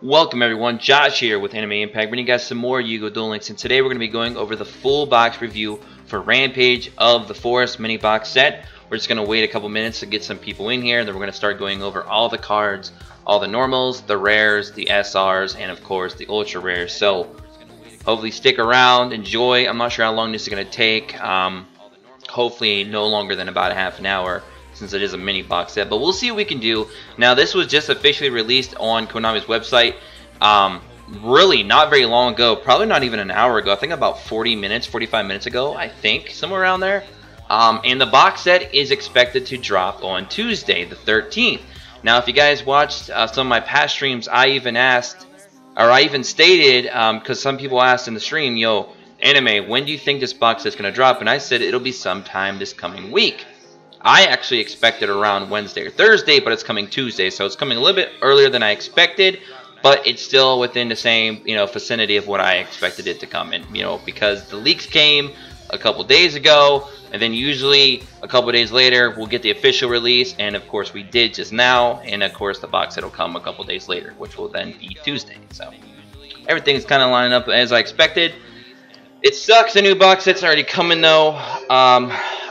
Welcome everyone, Josh here with Anime Impact, bringing you guys some more Yu-Gi-Oh! Duel Links, and today we're going to be going over the full box review for Rampage of the Forest mini box set. We're just going to wait a couple minutes to get some people in here, and then we're going to start going over all the cards, all the normals, the rares, the SRs, and of course the ultra rares. So hopefully stick around, enjoy. I'm not sure how long this is going to take, hopefully no longer than about a half an hour, since it is a mini box set, but we'll see what we can do. Now, this was just officially released on Konami's website really not very long ago, probably not even an hour ago. I think about 40 minutes, 45 minutes ago, I think, somewhere around there. And the box set is expected to drop on Tuesday, the 13th. Now, if you guys watched some of my past streams, I even asked, or I even stated, because some people asked in the stream, yo, Anime, when do you think this box set's going to drop? And I said it'll be sometime this coming week. I actually expected around Wednesday or Thursday, but it's coming Tuesday, so it's coming a little bit earlier than I expected, but it's still within the same, vicinity of what I expected it to come in, because the leaks came a couple days ago, and then usually a couple days later we'll get the official release, and of course we did just now, and of course the box set will come a couple days later, which will then be Tuesday. So everything's kind of lining up as I expected. It sucks the new box set's already coming though.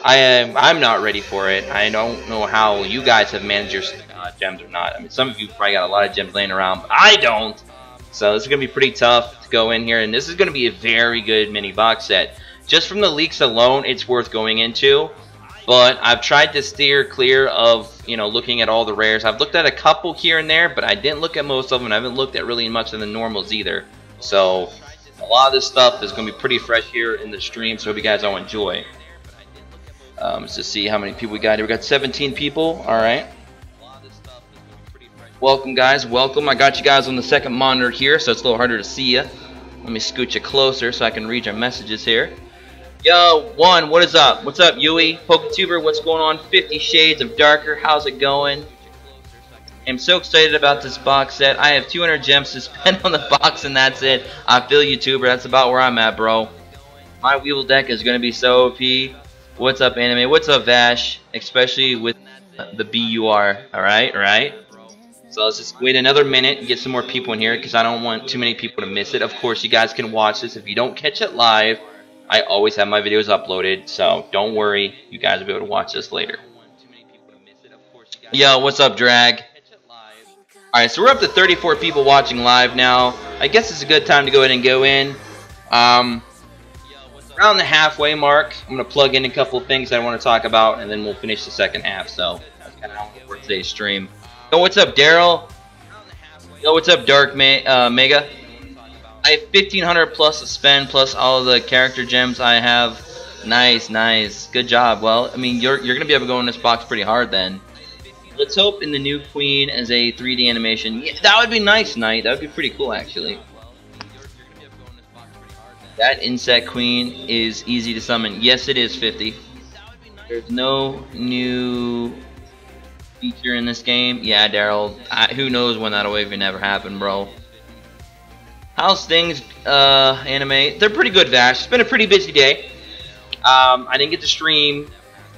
I'm not ready for it. I don't know how you guys have managed your gems or not. I mean, some of you probably got a lot of gems laying around, but I don't. So this is going to be pretty tough to go in here, and this is going to be a very good mini box set. Just from the leaks alone, it's worth going into. But I've tried to steer clear of, looking at all the rares. I've looked at a couple here and there, but I didn't look at most of them. I haven't looked at really much of the normals either. So a lot of this stuff is going to be pretty fresh here in the stream, so I hope you guys all enjoy. Let's just see how many people we got here. We got 17 people. All right. Welcome, guys. Welcome. I got you guys on the second monitor here, so it's a little harder to see you. Let me scoot you closer so I can read your messages here. Yo, One, what is up? What's up, Yui? PokeTuber, what's going on? 50 Shades of Darker, how's it going? I'm so excited about this box set. I have 200 gems to spend on the box, and that's it. I feel you, Tuber. That's about where I'm at, bro. My Weevil deck is going to be so OP. What's up, Anime? What's up, Vash? Especially with the BUR. Alright, alright. So let's just wait another minute and get some more people in here, because I don't want too many people to miss it. Of course, you guys can watch this. If you don't catch it live, I always have my videos uploaded, so don't worry. You guys will be able to watch this later. Yo, what's up, Drag? Alright, so we're up to 34 people watching live now. I guess it's a good time to go ahead and go in. Around the halfway mark, I'm going to plug in a couple of things I want to talk about, and then we'll finish the second half. So that's kind of how we'll work today's stream. Yo, what's up, Daryl? Yo, what's up, Dark Mega? I have 1,500 plus to spend, plus all of the character gems I have. Nice, nice. Good job. Well, I mean, you're going to be able to go in this box pretty hard then. Let's hope in the new Queen as a 3D animation. Yeah, that would be nice, Knight. That would be pretty cool, actually. That Insect Queen is easy to summon. Yes, it is 50. There's no new feature in this game. Yeah, Daryl. Who knows when that'll even ever happen, bro. How's things, Anime? They're pretty good, Vash. It's been a pretty busy day. I didn't get to stream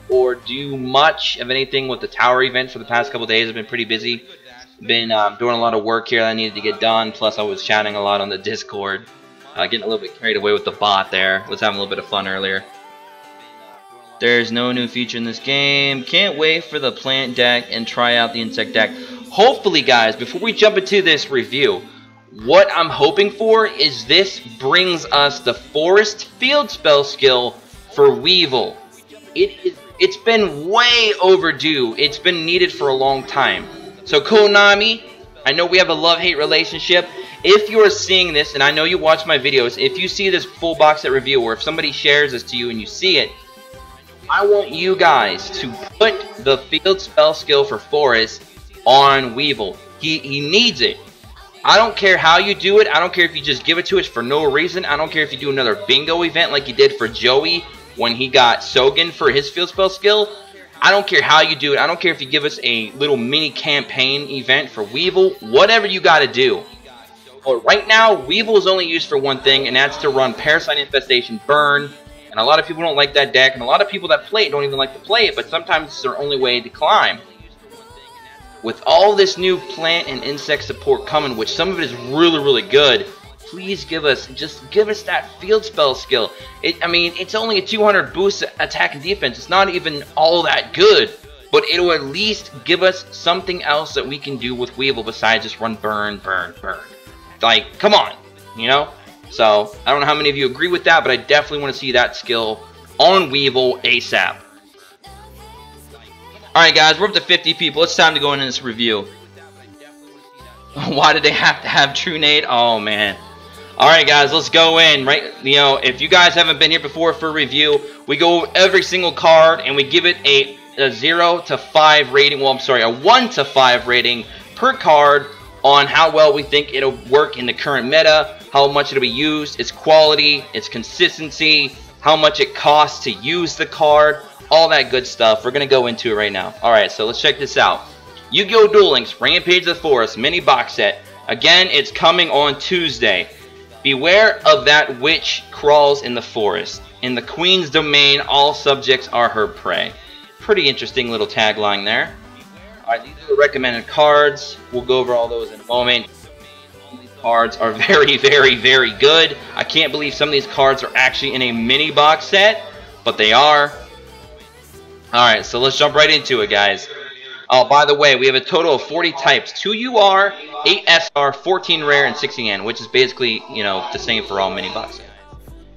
or do much of anything with the tower event for the past couple days. I've been pretty busy. Been doing a lot of work here that I needed to get done. Plus, I was chatting a lot on the Discord. Getting a little bit carried away with the bot there. Was having a little bit of fun earlier. There's no new feature in this game. Can't wait for the plant deck and try out the insect deck. Hopefully, guys, before we jump into this review, what I'm hoping for is this brings us the Forest Field Spell skill for Weevil. It's been way overdue. It's been needed for a long time. So Konami, I know we have a love-hate relationship. If you are seeing this, and I know you watch my videos, if you see this full box set review, or if somebody shares this to you and you see it, I want you guys to put the field spell skill for Forest on Weevil. He needs it. I don't care how you do it. I don't care if you just give it to us for no reason. I don't care if you do another bingo event like you did for Joey when he got Sogan for his field spell skill. I don't care how you do it. I don't care if you give us a little mini campaign event for Weevil. Whatever you got to do. But right now, Weevil is only used for one thing, and that's to run Parasite Infestation Burn. And a lot of people don't like that deck, and a lot of people that play it don't even like to play it, but sometimes it's their only way to climb. with all this new plant and insect support coming, which some of it is really, really good, please give us that field spell skill. I mean, it's only a 200 boost attack and defense. It's not even all that good, but it'll at least give us something else that we can do with Weevil besides just run burn, burn, burn. Like, come on, you know? So, I don't know how many of you agree with that, but I definitely want to see that skill on Weevil ASAP. Alright guys, we're up to 50 people. It's time to go into this review. Why did they have to have True Nade? Oh man. Alright guys, let's go in. Right, you know, if you guys haven't been here before for a review, we go over every single card and we give it a 0 to 5 rating. Well, I'm sorry, a 1 to 5 rating per card on how well we think it'll work in the current meta, how much it'll be used, its quality, its consistency, how much it costs to use the card, all that good stuff. We're going to go into it right now. Alright, so let's check this out. Yu-Gi-Oh! Duel Links Rampage of the Forest mini box set. Again, it's coming on Tuesday. Beware of that witch crawls in the forest. In the queen's domain, all subjects are her prey. Pretty interesting little tagline there. Alright, these are the recommended cards. We'll go over all those in a moment. These cards are very, very, very good. I can't believe some of these cards are actually in a mini box set, but they are. Alright, so let's jump right into it, guys. Oh, by the way, we have a total of 40 types. 2 UR, 8 SR, 14 rare, and 16 N, which is basically, you know, the same for all mini boxes.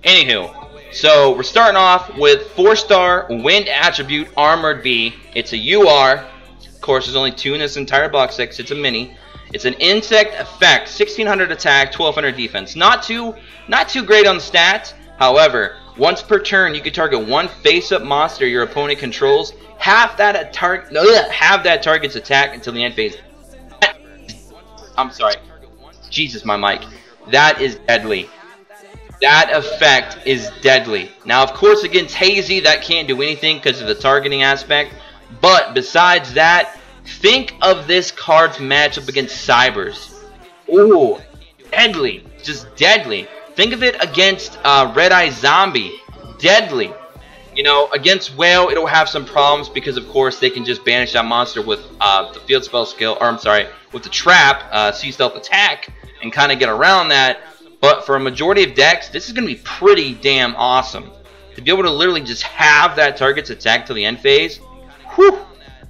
Anywho, so we're starting off with 4-star Wind Attribute Armored B. It's a UR. Of course, there's only 2 in this entire box set. It's a mini. It's an insect effect, 1600 attack, 1200 defense. Not too great on the stats. However, once per turn, you can target one face-up monster your opponent controls. Have that target's attack until the end phase. I'm sorry. Jesus, my mic. That is deadly. That effect is deadly. Now, of course, against Hazy, that can't do anything because of the targeting aspect. But besides that, think of this card's matchup against Cybers. Ooh, deadly. Just deadly. Think of it against Red Eye Zombie. Deadly. You know, against Whale, it'll have some problems because, of course, they can just banish that monster with the field spell skill, or I'm sorry, with the trap, Sea Stealth Attack, and kind of get around that. But for a majority of decks, this is going to be pretty damn awesome. To be able to literally just have that target's attack till the end phase, whew,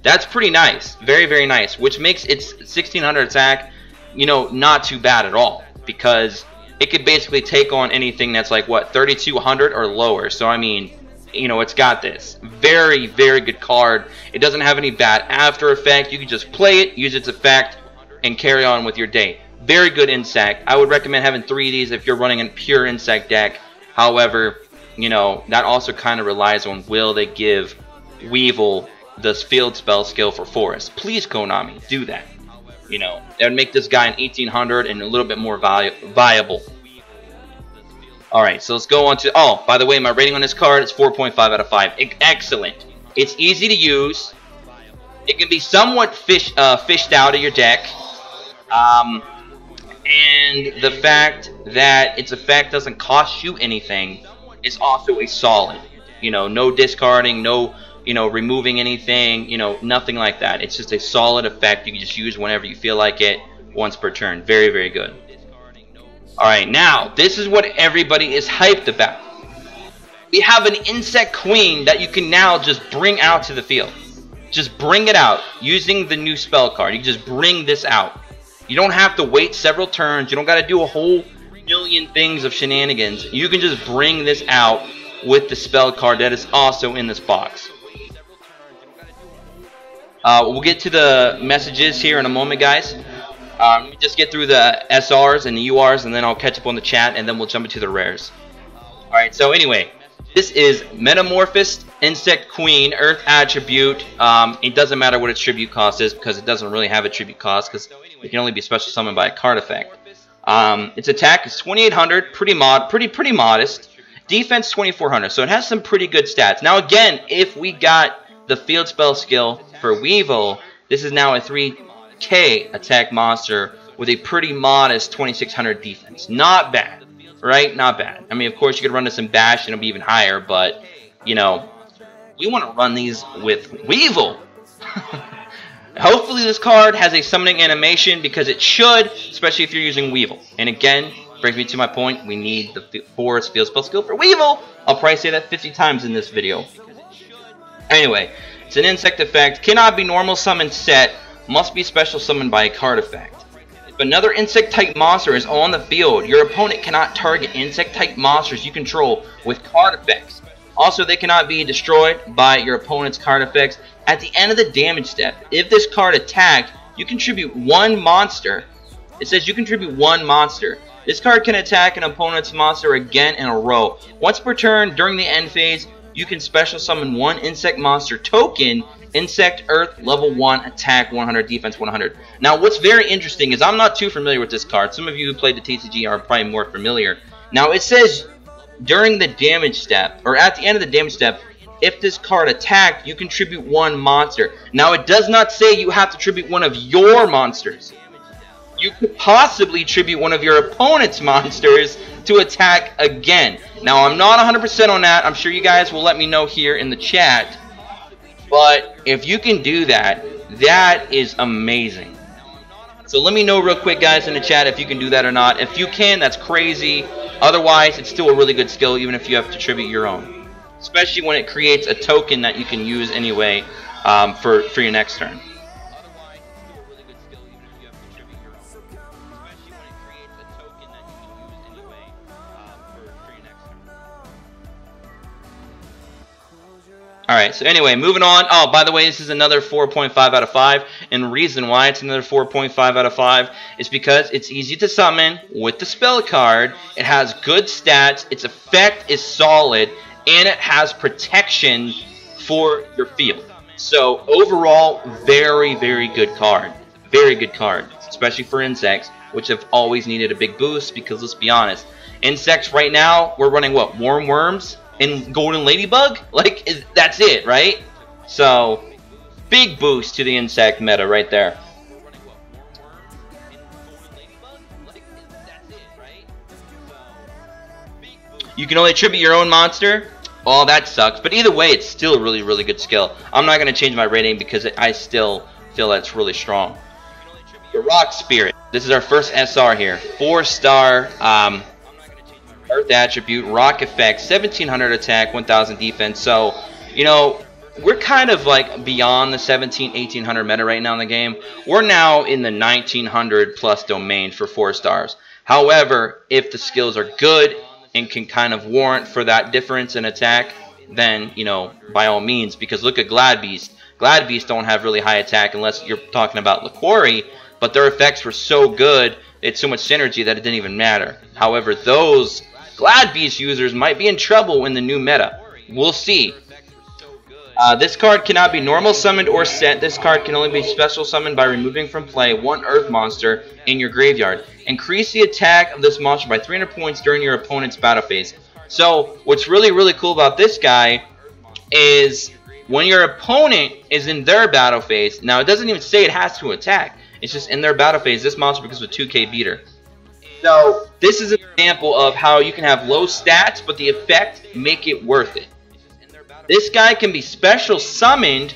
that's pretty nice. Very, very nice. Which makes its 1600 attack, you know, not too bad at all. Because it could basically take on anything that's like, what, 3200 or lower. So, I mean, you know, it's got this. Very, very good card. It doesn't have any bad after effect. You can just play it, use its effect, and carry on with your day. Very good insect. I would recommend having 3 of these if you're running a pure insect deck. However, you know, that also kind of relies on will they give Weevil the field spell skill for Forest. Please, Konami, do that. You know, that would make this guy an 1800 and a little bit more viable. Alright, so let's go on to... Oh, by the way, my rating on this card is 4.5 out of 5. Excellent. It's easy to use. It can be somewhat fished out of your deck. And the fact that its effect doesn't cost you anything is also a solid. You know, no discarding, no, you know, removing anything, you know, nothing like that. It's just a solid effect you can just use whenever you feel like it, once per turn. Very, very good. Alright, now, this is what everybody is hyped about. We have an Insect Queen that you can now just bring out to the field. Just bring it out using the new spell card. You can just bring this out. You don't have to wait several turns. You don't got to do a whole million things of shenanigans. You can just bring this out with the spell card that is also in this box. We'll get to the messages here in a moment, guys. Let me just get through the SRs and the URs, and then I'll catch up on the chat, and then we'll jump into the rares. Alright, so anyway, this is Metamorphosed Insect Queen, Earth Attribute. It doesn't matter what its tribute cost is, because it doesn't really have a tribute cost, because it can only be special summoned by a card effect. Its attack is 2800, pretty modest. Defense 2400, so it has some pretty good stats. Now again, if we got the field spell skill for Weevil, this is now a 3k attack monster with a pretty modest 2600 defense. Not bad, right? Not bad. I mean, of course, you could run this in Bash and it'll be even higher, but, you know, we want to run these with Weevil. Hopefully this card has a summoning animation, because it should, especially if you're using Weevil. And again, brings me to my point, we need the Forest Field Spell skill for Weevil. I'll probably say that 50 times in this video. Anyway, it's an insect effect, cannot be normal summon set, must be special summoned by a card effect. If another insect type monster is on the field, your opponent cannot target insect type monsters you control with card effects. Also, they cannot be destroyed by your opponent's card effects. At the end of the damage step, if this card attacked, you contribute one monster. It says you contribute one monster. This card can attack an opponent's monster again in a row. Once per turn during the end phase, you can special summon one insect monster token, Insect Earth, level 1, attack 100, defense 100. Now, what's very interesting is I'm not too familiar with this card. Some of you who played the TCG are probably more familiar. Now, it says during the damage step, or at the end of the damage step, if this card attacked, you contribute one monster. Now, it does not say you have to tribute one of your monsters. You could possibly tribute one of your opponent's monsters to attack again. Now, I'm not 100% on that. I'm sure you guys will let me know here in the chat. But if you can do that, that is amazing. So let me know real quick, guys, in the chat if you can do that or not. If you can, that's crazy. Otherwise, it's still a really good skill, even if you have to tribute your own. Especially when it creates a token that you can use anyway for your next turn. Alright, so anyway, moving on. Oh, by the way, this is another 4.5 out of 5. And the reason why it's another 4.5 out of 5 is because it's easy to summon with the spell card. It has good stats. Its effect is solid. And it has protection for your field. So, overall, very, very good card. Very good card. Especially for insects, which have always needed a big boost. Because, let's be honest, insects right now, we're running what? Warm worms? And Golden Ladybug? Like, that's it, right? So, big boost to the insect meta right there. You can only tribute your own monster? Oh, that sucks. But either way, it's still a really, really good skill. I'm not going to change my rating because I still feel that's really strong. The Rock Spirit. This is our first SR here. 4-star, Earth attribute, rock effect, 1700 attack, 1000 defense. So, you know, we're kind of like beyond the 1800 meta right now in the game. We're now in the 1900 plus domain for 4 stars. However, if the skills are good and can kind of warrant for that difference in attack, then, you know, by all means. Because look at Glad Beast. Glad Beast don't have really high attack unless you're talking about Liquori, but their effects were so good, it's so much synergy that it didn't even matter. However, those Glad Beast users might be in trouble in the new meta. We'll see. This card cannot be normal summoned or set. This card can only be special summoned by removing from play one Earth monster in your graveyard. Increase the attack of this monster by 300 points during your opponent's battle phase. So, what's really, really cool about this guy is when your opponent is in their battle phase, now it doesn't even say it has to attack. It's just in their battle phase, this monster becomes a 2k beater. So, this is an example of how you can have low stats, but the effect make it worth it. This guy can be special summoned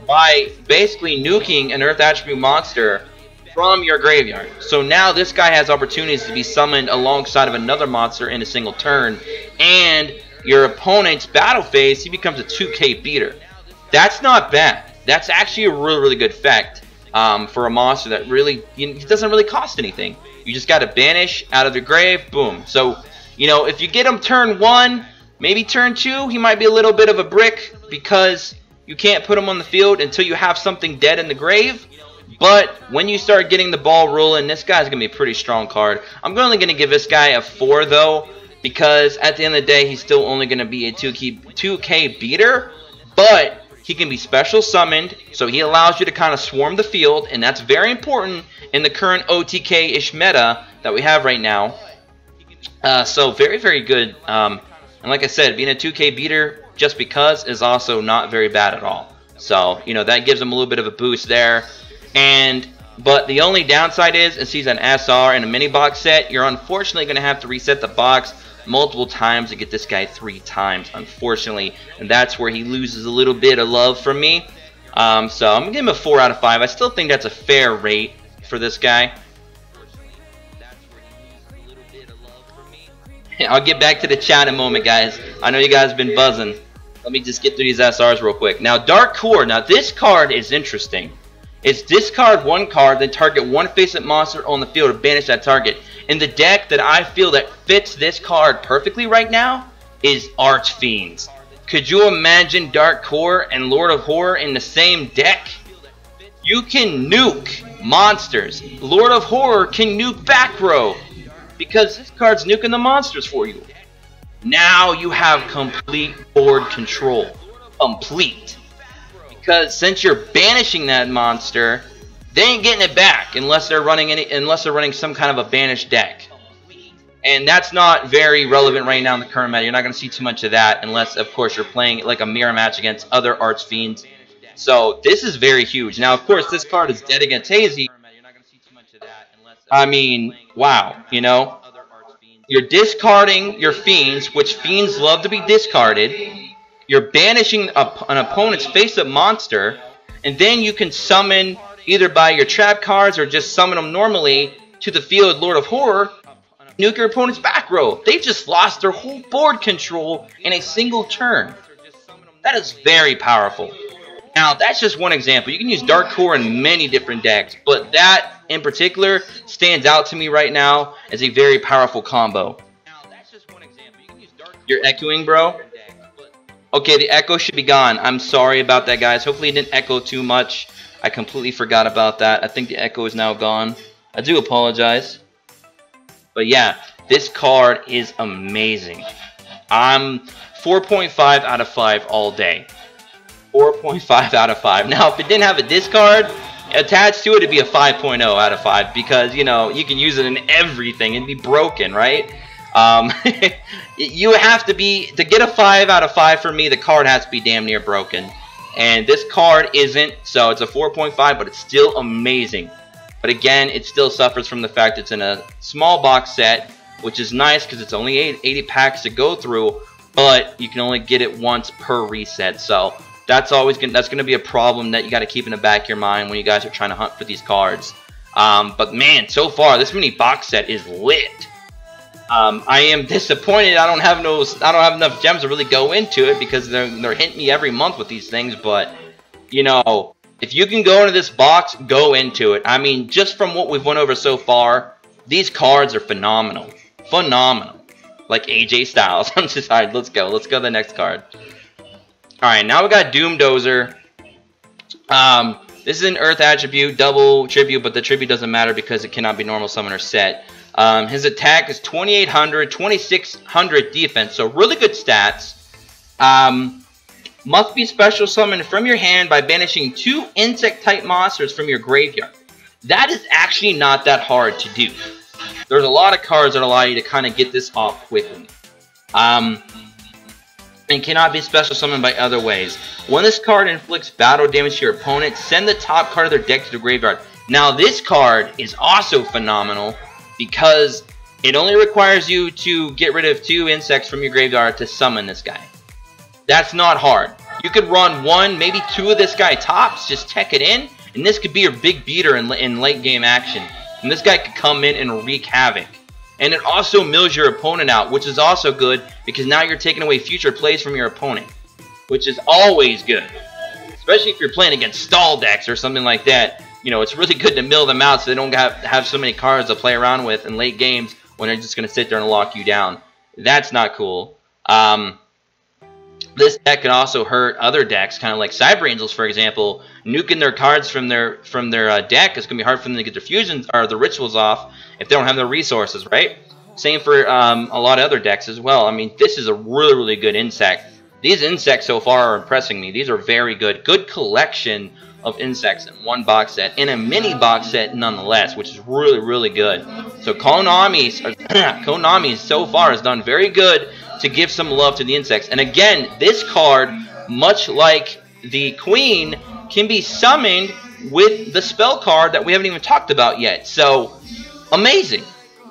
by basically nuking an Earth attribute monster from your graveyard. So now this guy has opportunities to be summoned alongside of another monster in a single turn. And your opponent's battle phase, he becomes a 2k beater. That's not bad. That's actually a really, really good effect for a monster that really, it doesn't really cost anything. You just got to banish out of the grave, boom. So, you know, if you get him turn 1, maybe turn 2, he might be a little bit of a brick because you can't put him on the field until you have something dead in the grave. But when you start getting the ball rolling, this guy's going to be a pretty strong card. I'm only going to give this guy a 4, though, because at the end of the day, he's still only going to be a 2k beater. But he can be special summoned, so he allows you to kind of swarm the field, and that's very important in the current OTK-ish meta that we have right now. So very, very good. And like I said, being a 2k beater just because is also not very bad at all. So, you know, that gives him a little bit of a boost there. But the only downside is, since he's an SR in a mini box set, you're unfortunately going to have to reset the box multiple times to get this guy 3 times, unfortunately. And that's where he loses a little bit of love from me. So I'm going to give him a 4 out of 5. I still think that's a fair rate for this guy. I'll get back to the chat in a moment, guys. I know you guys have been buzzing. Let me just get through these SRs real quick. Now, Dark Core. Now, this card is interesting. It's discard one card, then target one face-up monster on the field to banish that target. And the deck that I feel that fits this card perfectly right now is Archfiends. Could you imagine Dark Core and Lord of Horror in the same deck? You can nuke monsters. Lord of Horror can nuke back row, because this card's nuking the monsters for you. Now you have complete board control. Complete. Because since you're banishing that monster, they ain't getting it back unless they're running some kind of a banished deck. And that's not very relevant right now in the current meta. You're not going to see too much of that unless, of course, you're playing like a mirror match against other Archfiends. So this is very huge. Now, of course, this card is dead against Hazy. I mean, wow, you know. You're discarding your Fiends, which Fiends love to be discarded. You're banishing an opponent's face-up monster. And then you can summon, either by your trap cards or just summon them normally, to the field Lord of Horror. Nuke your opponent's back row. They just lost their whole board control in a single turn. That is very powerful. Now, that's just one example. You can use Dark Core in many different decks, but that in particular stands out to me right now as a very powerful combo. You're echoing, bro? Okay, the echo should be gone. I'm sorry about that, guys. Hopefully it didn't echo too much. I completely forgot about that. I think the echo is now gone. I do apologize. But yeah, this card is amazing. I'm 4.5 out of 5 all day. 4.5 out of 5. Now, if it didn't have a discard attached to it, it'd be a 5.0 out of 5 because, you know, you can use it in everything and be broken, right? You have to be, to get a 5 out of 5 for me, the card has to be damn near broken. And this card isn't, so it's a 4.5, but it's still amazing. But again, it still suffers from the fact it's in a small box set, which is nice because it's only 80 packs to go through, but you can only get it once per reset. So that's gonna be a problem that you got to keep in the back of your mind when you guys are trying to hunt for these cards. But man, so far this mini box set is lit. I am disappointed. I don't have enough gems to really go into it because they're hitting me every month with these things. But you know, if you can go into this box, go into it. I mean, just from what we've went over so far, these cards are phenomenal. Phenomenal. Like AJ Styles. I'm just, alright, let's go. Let's go to the next card. Alright, now we got Doom Dozer. This is an Earth attribute, double tribute, but the tribute doesn't matter because it cannot be normal summon or set. His attack is 2800, 2600 defense, so really good stats. Must be special summoned from your hand by banishing 2 insect-type monsters from your graveyard. That is actually not that hard to do. There's a lot of cards that allow you to kind of get this off quickly. And cannot be special summoned by other ways. When this card inflicts battle damage to your opponent, send the top card of their deck to the graveyard. Now this card is also phenomenal because it only requires you to get rid of 2 insects from your graveyard to summon this guy. That's not hard. You could run 1, maybe 2 of this guy tops, just tech it in, and this could be your big beater in late game action. And this guy could come in and wreak havoc. And it also mills your opponent out, which is also good because now you're taking away future plays from your opponent, which is always good. Especially if you're playing against stall decks or something like that. You know, it's really good to mill them out so they don't have so many cards to play around with in late games when they're just going to sit there and lock you down. That's not cool. This deck can also hurt other decks, kind of like Cyber Angels, for example. Nuking their cards from their deck is going to be hard for them to get their fusions or the rituals off if they don't have the resources, right? Same for a lot of other decks as well. I mean, this is a really, really good insect. These insects so far are impressing me. These are very good. Good collection of insects in one box set, in a mini box set nonetheless, which is really, really good. So Konami so far has done very good to give some love to the insects. And again, this card, much like the Queen, can be summoned with the spell card that we haven't even talked about yet. So, amazing.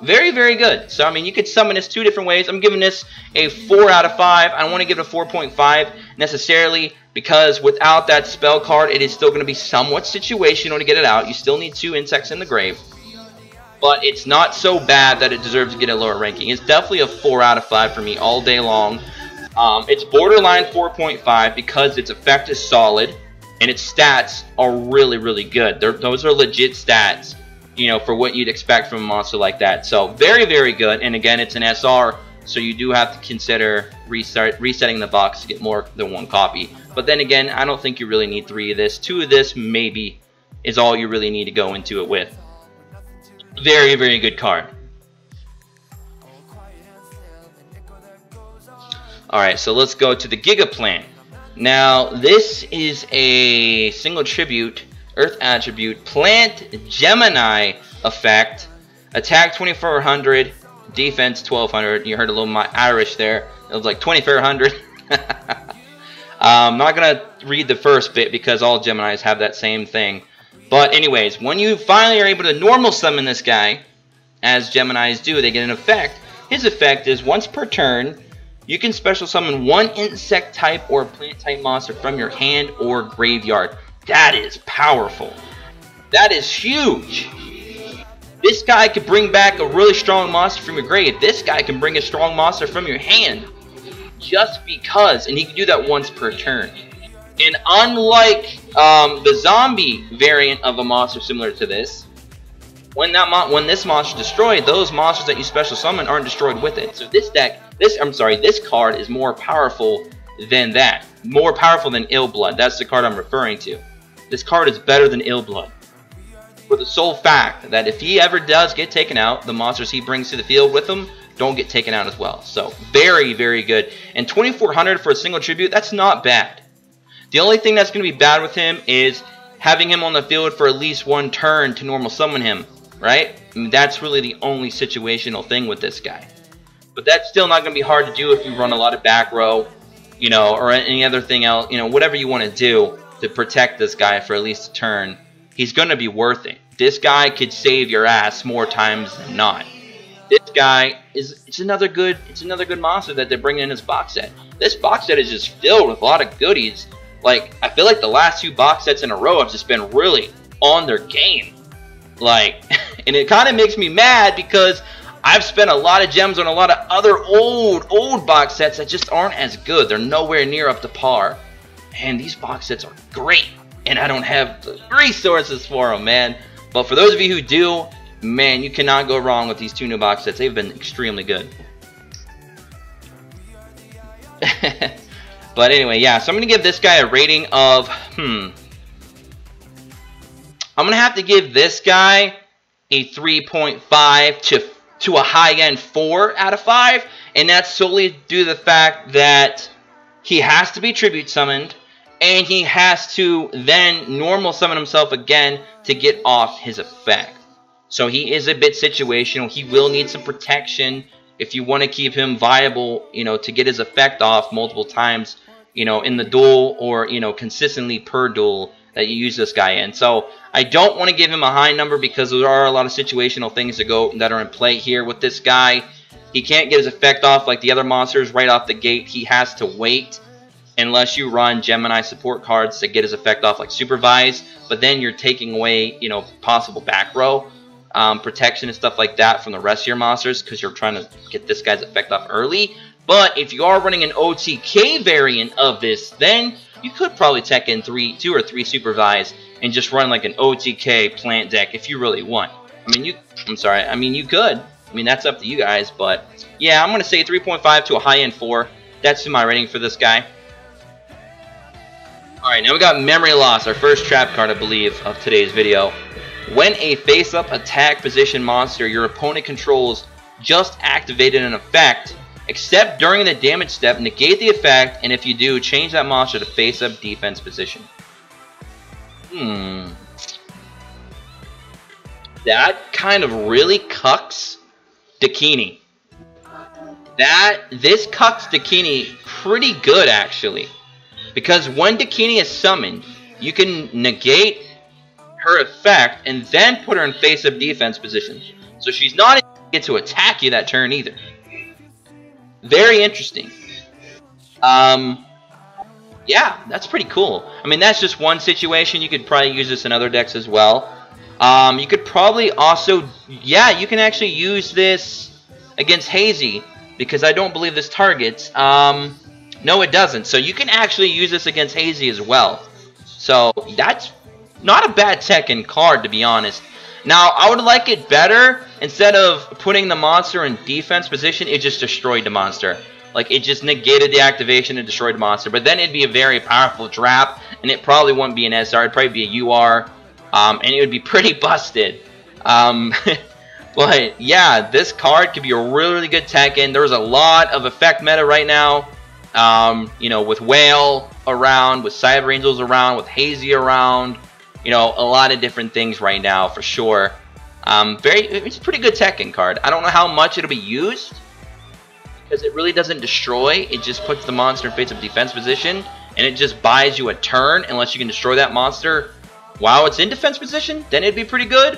Very, very good. So, I mean, you could summon this 2 different ways. I'm giving this a 4 out of 5. I don't want to give it a 4.5 necessarily because without that spell card, it is still going to be somewhat situational to get it out. You still need 2 insects in the grave. But it's not so bad that it deserves to get a lower ranking. It's definitely a 4 out of 5 for me all day long. It's borderline 4.5 because its effect is solid and its stats are really, really good. Those are legit stats, you know, for what you'd expect from a monster like that. So very, very good. And again, it's an SR, so you do have to consider resetting the box to get more than 1 copy. But then again, I don't think you really need 3 of this. 2 of this maybe is all you really need to go into it with. Very, very good card. Alright, so let's go to the Giga Plan. Now, this is a single tribute, Earth attribute, Plant Gemini effect. Attack 2400, defense 1200. You heard a little my Irish there. It was like 2400. I'm not going to read the first bit because all Geminis have that same thing. But anyways, when you finally are able to normal summon this guy, as Geminis do, they get an effect. His effect is once per turn, you can special summon 1 insect type or plant type monster from your hand or graveyard. That is powerful. That is huge. This guy could bring back a really strong monster from your grave. This guy can bring a strong monster from your hand. Just because, and he can do that once per turn. And unlike the zombie variant of a monster similar to this, when this monster is destroyed, those monsters that you special summon aren't destroyed with it. So this card is more powerful than that. More powerful than Ill Blood. That's the card I'm referring to. This card is better than Ill Blood. For the sole fact that if he ever does get taken out, the monsters he brings to the field with him don't get taken out as well. So very, very good. And 2400 for a single tribute, that's not bad. The only thing that's going to be bad with him is having him on the field for at least 1 turn to normal summon him, right? I mean, that's really the only situational thing with this guy. But that's still not going to be hard to do if you run a lot of back row, you know, or any other thing else, you know, whatever you want to do to protect this guy for at least a turn. He's going to be worth it. This guy could save your ass more times than not. This guy it's another good monster that they're bringing in this box set. This box set is just filled with a lot of goodies. Like, I feel like the last 2 box sets in a row have just been really on their game. Like, and it kind of makes me mad because I've spent a lot of gems on a lot of other old box sets that just aren't as good. They're nowhere near up to par. And these box sets are great. And I don't have the resources for them, man. But for those of you who do, man, you cannot go wrong with these 2 new box sets. They've been extremely good. But anyway, yeah, so I'm going to give this guy a rating of, I'm going to have to give this guy a 3.5 to a high-end 4 out of 5. And that's solely due to the fact that he has to be tribute summoned. And he has to then normal summon himself again to get off his effect. So he is a bit situational. He will need some protection if you want to keep him viable, you know, to get his effect off multiple times, you know, in the duel or, you know, consistently per duel that you use this guy in. So I don't want to give him a high number because there are a lot of situational things that are in play here with this guy. He can't get his effect off like the other monsters right off the gate. He has to wait unless you run Gemini support cards to get his effect off like Supervise. But then you're taking away, you know, possible back row protection and stuff like that from the rest of your monsters because you're trying to get this guy's effect off early. But if you are running an OTK variant of this, then you could probably tech in 2 or 3 Supervise and just run like an OTK plant deck if you really want. I mean, you could. I mean, that's up to you guys, but yeah, I'm going to say 3.5 to a high-end 4. That's my rating for this guy. Alright, now we got Memory Loss, our first trap card, I believe, of today's video. When a face-up attack position monster your opponent controls just activated an effect, except during the damage step, negate the effect, and if you do, change that monster to face-up defense position. That kind of really cucks Dakini. This cucks Dakini pretty good, actually. Because when Dakini is summoned, you can negate her effect and then put her in face-up defense position. So she's not in get to attack you that turn either. Very interesting. Yeah, that's pretty cool. I mean, that's just one situation. You could probably use this in other decks as well. You could probably also, yeah, you can actually use this against Hazy, because I don't believe this targets. No, it doesn't. So you can actually use this against Hazy as well. So that's not a bad Tekken card, to be honest. Now, I would like it better, instead of putting the monster in defense position, it just destroyed the monster. Like, it just negated the activation and destroyed the monster. But then it'd be a very powerful trap, and it probably wouldn't be an SR, it'd probably be a UR, and it would be pretty busted. But, yeah, this card could be a really, really good Tekken. There's a lot of effect meta right now. You know, with Whale around, with Cyber Angels around, with Hazy around. You know, a lot of different things right now, for sure. It's a pretty good Tekken card. I don't know how much it'll be used, because it really doesn't destroy. It just puts the monster in face-up defense position, and it just buys you a turn unless you can destroy that monster while it's in defense position. Then it'd be pretty good.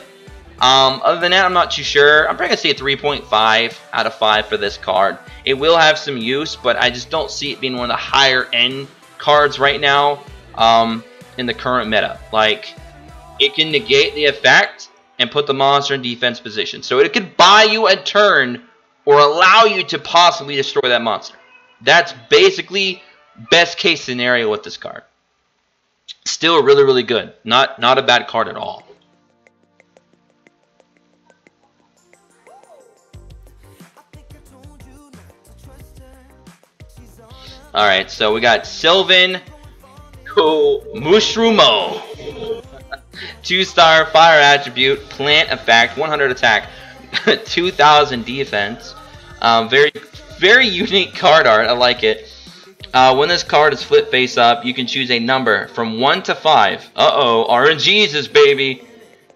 Other than that, I'm not too sure. I'm probably going to say a 3.5 out of 5 for this card. It will have some use, but I just don't see it being one of the higher-end cards right now in the current meta. Like, it can negate the effect and put the monster in defense position. So it could buy you a turn or allow you to possibly destroy that monster. That's basically best case scenario with this card. Still really, really good. Not a bad card at all. Alright, so we got Sylvan Mushromo. 2-star fire attribute, plant effect, 100 attack, 2000 defense. Very unique card art. I like it. When this card is flipped face up, you can choose a number from 1 to 5. Uh-oh, RNGesus, baby.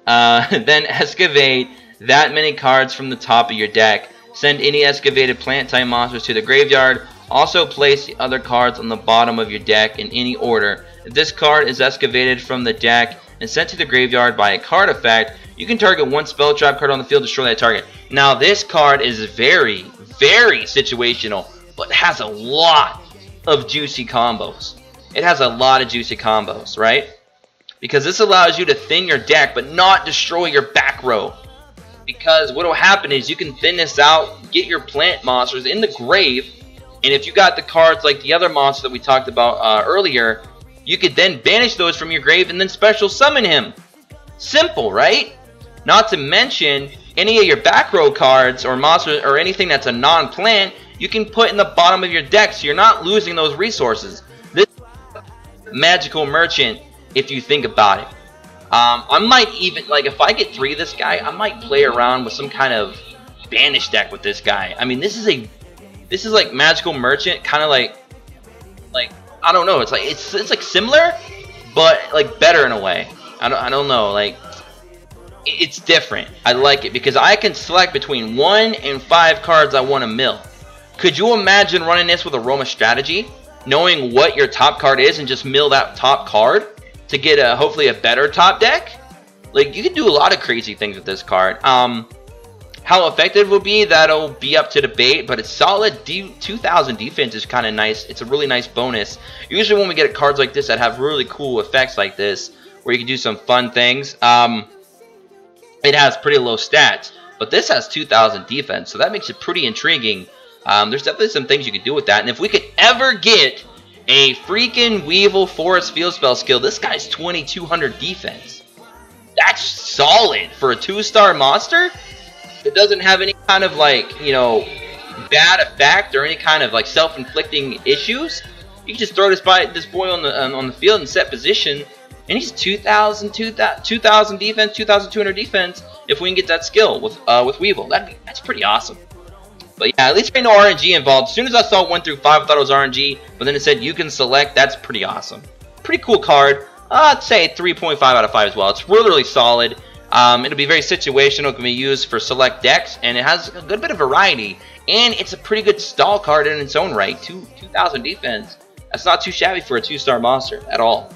Then excavate that many cards from the top of your deck. Send any excavated plant-type monsters to the graveyard. Also place the other cards on the bottom of your deck in any order. If this card is excavated from the deck and sent to the graveyard by a card effect, you can target one spell trap card on the field to destroy that target. Now, this card is very, very situational, but has a lot of juicy combos. It has a lot of juicy combos, right? Because this allows you to thin your deck, but not destroy your back row. Because what will happen is you can thin this out, get your plant monsters in the grave, and if you got the cards like the other monster that we talked about earlier, you could then banish those from your grave and then special summon him. Simple, right? Not to mention, any of your back row cards or monsters or anything that's a non-plant, you can put in the bottom of your deck so you're not losing those resources. This magical merchant, if you think about it. I might even, like, if I get 3 of this guy, I might play around with some kind of banish deck with this guy. I mean, this is like magical merchant, kind of like I don't know. It's like similar, but like better in a way. I don't know. Like, it's different. I like it because I can select between 1 and 5 cards I want to mill. Could you imagine running this with a Roma strategy, knowing what your top card is and just mill that top card to get hopefully a better top deck? Like, you can do a lot of crazy things with this card. How effective it will be, that'll be up to debate, but it's solid. 2000 defense is kind of nice. It's a really nice bonus. Usually when we get cards like this that have really cool effects like this, where you can do some fun things, it has pretty low stats. But this has 2000 defense, so that makes it pretty intriguing. There's definitely some things you could do with that. And if we could ever get a freaking Weevil Forest Field Spell skill, this guy's 2200 defense. That's solid for a 2-star monster. It doesn't have any kind of, like, you know, bad effect or any kind of like self-inflicting issues. You can just throw this boy on the field and set position, and he's 2000 defense, 2200 defense. If we can get that skill with Weevil, that's pretty awesome. But yeah, at least there ain't no RNG involved. As soon as I saw 1 through 5, I thought it was RNG, but then it said you can select. That's pretty awesome. Pretty cool card. I'd say 3.5 out of 5 as well. It's really, really solid. It'll be very situational. It can be used for select decks, and it has a good bit of variety. And it's a pretty good stall card in its own right. 2000 defense. That's not too shabby for a 2-star monster at all.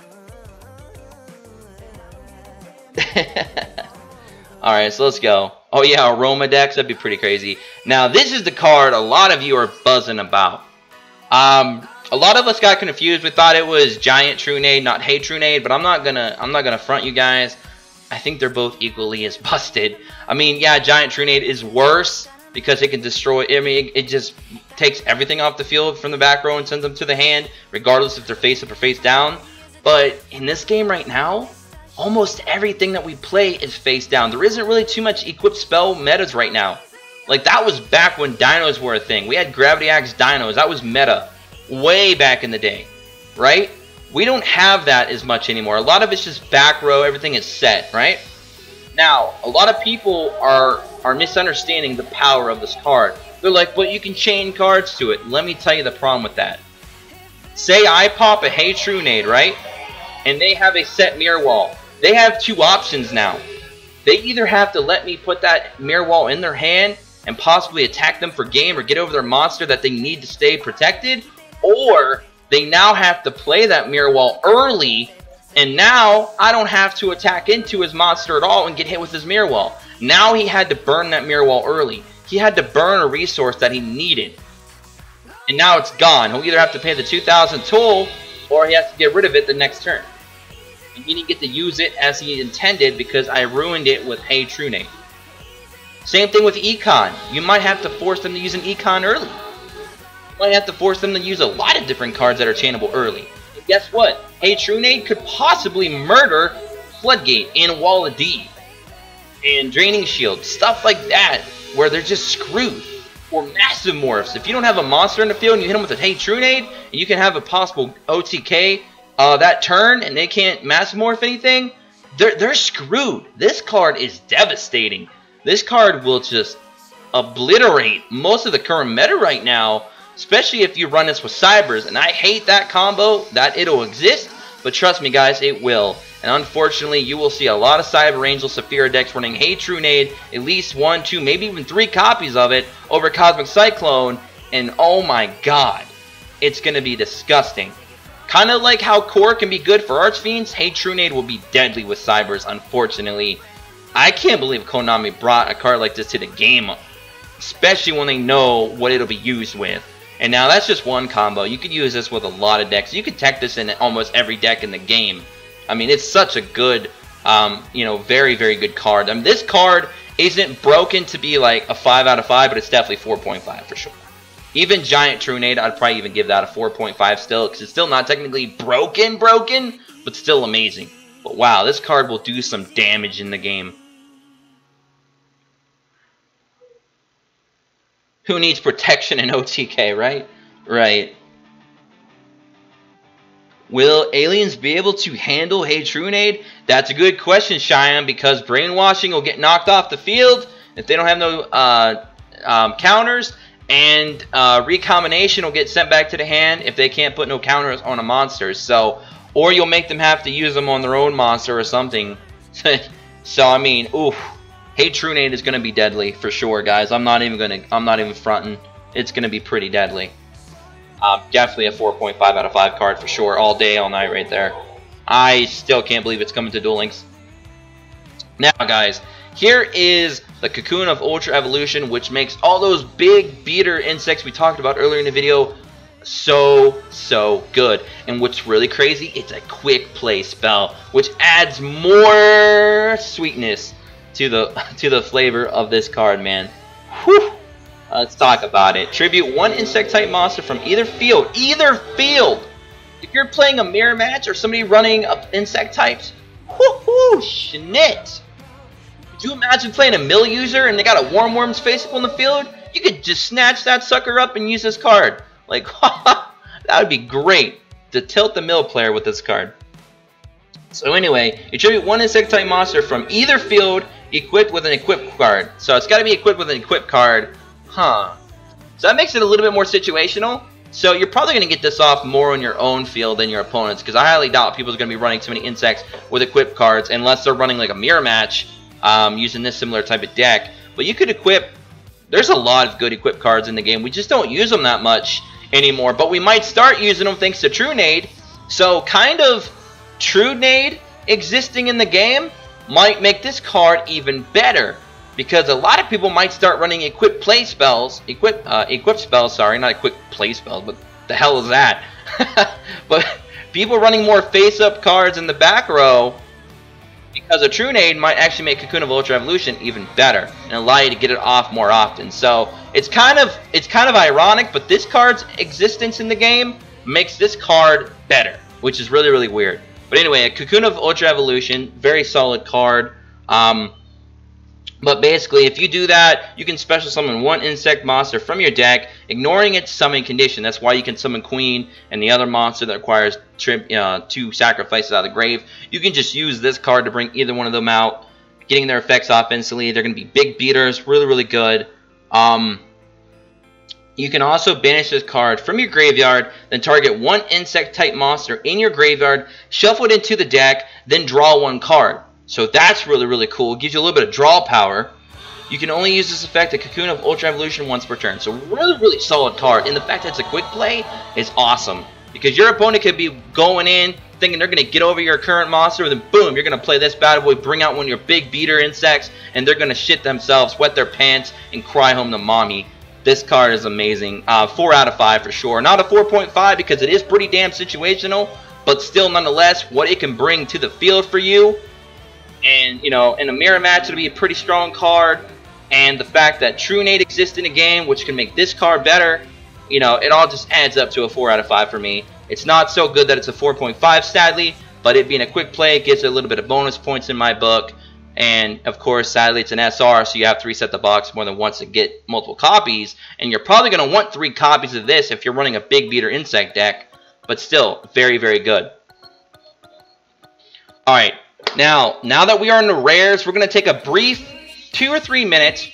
Alright, so let's go. Oh yeah, Aroma Dex, that'd be pretty crazy. Now this is the card a lot of you are buzzing about. A lot of us got confused. We thought it was Giant Trunade, not Hey Trunade, but I'm not gonna front you guys. I think they're both equally as busted. I mean, yeah, Giant Trunade is worse because it can destroy. I mean, it just takes everything off the field from the back row and sends them to the hand, regardless if they're face up or face down. But in this game right now, almost everything that we play is face down. There isn't really too much equipped spell metas right now. Like, that was back when dinos were a thing. We had Gravity Axe dinos. That was meta way back in the day, right? We don't have that as much anymore. A lot of it's just back row. Everything is set, right? Now, a lot of people are misunderstanding the power of this card. They're like, but you can chain cards to it. Let me tell you the problem with that. Say I pop a Hey Trunade, right? And they have a set mirror wall. They have two options now. They either have to let me put that mirror wall in their hand and possibly attack them for game or get over their monster that they need to stay protected, or they now have to play that mirror wall early, and now I don't have to attack into his monster at all and get hit with his mirror wall. Now he had to burn that mirror wall early. He had to burn a resource that he needed. And now it's gone. He'll either have to pay the 2,000 toll, or he has to get rid of it the next turn. And he didn't get to use it as he intended because I ruined it with Hey Trunade. Same thing with Econ. You might have to force them to use an Econ early. You might have to force them to use a lot of different cards that are chainable early. And guess what? Hey Trunade could possibly murder Floodgate and Wall of D and Draining Shield. Stuff like that where they're just screwed. Or Massive Morphs. If you don't have a monster in the field and you hit them with a Hey Trunade, and you can have a possible OTK that turn and they can't Massive Morph anything, they're screwed. This card is devastating. This card will just obliterate most of the current meta right now, especially if you run this with Cybers. And I hate that combo, that it'll exist, but trust me guys, it will. And unfortunately, you will see a lot of Cyber Angel Saphira decks running Hey Trunade, at least 1, 2, maybe even 3 copies of it over Cosmic Cyclone, and oh my god, it's going to be disgusting. Kind of like how Core can be good for Archfiends, Hey Trunade will be deadly with Cybers, unfortunately. I can't believe Konami brought a card like this to the game, especially when they know what it'll be used with. And now that's just one combo. You could use this with a lot of decks. You could tech this in almost every deck in the game. I mean, it's such a good, you know, very, very good card. I mean, this card isn't broken to be like a 5 out of 5, but it's definitely 4.5 for sure. Even Giant Trunade, I'd probably even give that a 4.5 still, because it's still not technically broken, but still amazing. But wow, this card will do some damage in the game. Who needs protection in OTK, right? Right. Will aliens be able to handle Hey Trunade? That's a good question, Cheyenne, because Brainwashing will get knocked off the field if they don't have no counters, and Recombination will get sent back to the hand if they can't put no counters on a monster. So, or you'll make them have to use them on their own monster or something. So I mean, oof. Hey Trunade is gonna be deadly for sure, guys. I'm not even fronting. It's gonna be pretty deadly. Definitely a 4.5 out of 5 card for sure, all day, all night, right there. I still can't believe it's coming to Duel Links. Now, guys, here is the Cocoon of Ultra Evolution, which makes all those big beater insects we talked about earlier in the video so good. And what's really crazy, it's a quick play spell, which adds more sweetness to the flavor of this card, man. Whew. Let's talk about it. Tribute 1 insect type monster from either field. If you're playing a mirror match or somebody running up insect types, whoo, schnit. Could you imagine playing a mill user and they got a Worm's face up on the field? You could just snatch that sucker up and use this card. Like, that would be great to tilt the mill player with this card. So anyway, you tribute 1 insect type monster from either field equipped with an equipped card. So it's got to be equipped with an equipped card. So that makes it a little bit more situational. So you're probably going to get this off more on your own field than your opponents, because I highly doubt people's going to be running too many insects with equipped cards unless they're running like a mirror match using this similar type of deck. But you could equip, there's a lot of good equipped cards in the game. We just don't use them that much anymore, but we might start using them thanks to Trunade. So kind of Trunade existing in the game might make this card even better. because a lot of people might start running equip spells, sorry, not equip play spells, but the hell is that? But people running more face-up cards in the back row, because a Trunade might actually make Cocoon of Ultra Evolution even better and allow you to get it off more often. So it's kind of ironic, but this card's existence in the game makes this card better, which is really, really weird. But anyway, a Cocoon of Ultra Evolution, very solid card. But basically, if you do that, you can special summon one insect monster from your deck, ignoring its summoning condition. That's why you can summon Queen and the other monster that requires 2 sacrifices out of the grave. You can just use this card to bring either one of them out, getting their effects off instantly. They're going to be big beaters, really, really good. You can also banish this card from your graveyard, then target one insect-type monster in your graveyard, shuffle it into the deck, then draw one card. So that's really, really cool. It gives you a little bit of draw power. You can only use this effect, a Cocoon of Ultra Evolution, once per turn. So really, really solid card. And the fact that it's a quick play is awesome, because your opponent could be going in thinking they're going to get over your current monster, and then boom, you're going to play this bad boy, bring out one of your big beater insects, and they're going to shit themselves, wet their pants, and cry home to mommy. This card is amazing. 4 out of 5 for sure. Not a 4.5 because it is pretty damn situational, but still nonetheless, what it can bring to the field for you. And, you know, in a mirror match, it'll be a pretty strong card. And the fact that Trunade exists in the game, which can make this card better, you know, it all just adds up to a 4 out of 5 for me. It's not so good that it's a 4.5, sadly, but it being a quick play, it gives it a little bit of bonus points in my book. And, of course, sadly, it's an SR, so you have to reset the box more than once to get multiple copies. And you're probably going to want 3 copies of this if you're running a big beater insect deck. But still, very, very good. Alright, now that we are in the rares, we're going to take a brief 2 or 3 minutes,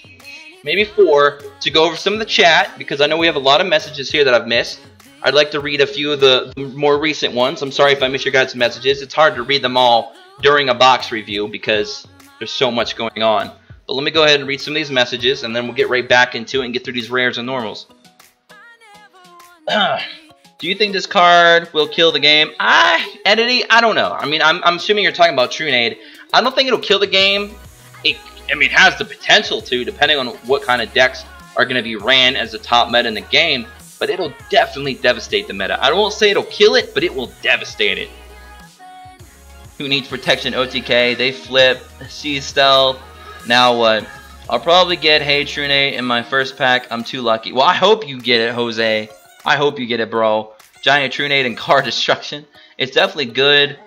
maybe 4, to go over some of the chat, because I know we have a lot of messages here that I've missed. I'd like to read a few of the more recent ones. I'm sorry if I miss your guys' messages. It's hard to read them all during a box review because there's so much going on. But let me go ahead and read some of these messages, and then we'll get right back into it and get through these rares and normals. Do you think this card will kill the game? Entity, I don't know. I mean, I'm assuming you're talking about Trunade. I don't think it'll kill the game. It has the potential to, depending on what kind of decks are going to be ran as the top meta in the game. But it'll definitely devastate the meta. I won't say it'll kill it, but it will devastate it. Who needs protection? OTK. They flip. C stealth. Now what? I'll probably get Hey Trunade in my first pack. I'm too lucky. Well, I hope you get it, Jose. I hope you get it, bro. Giant Trunade and Card Destruction. It's definitely good.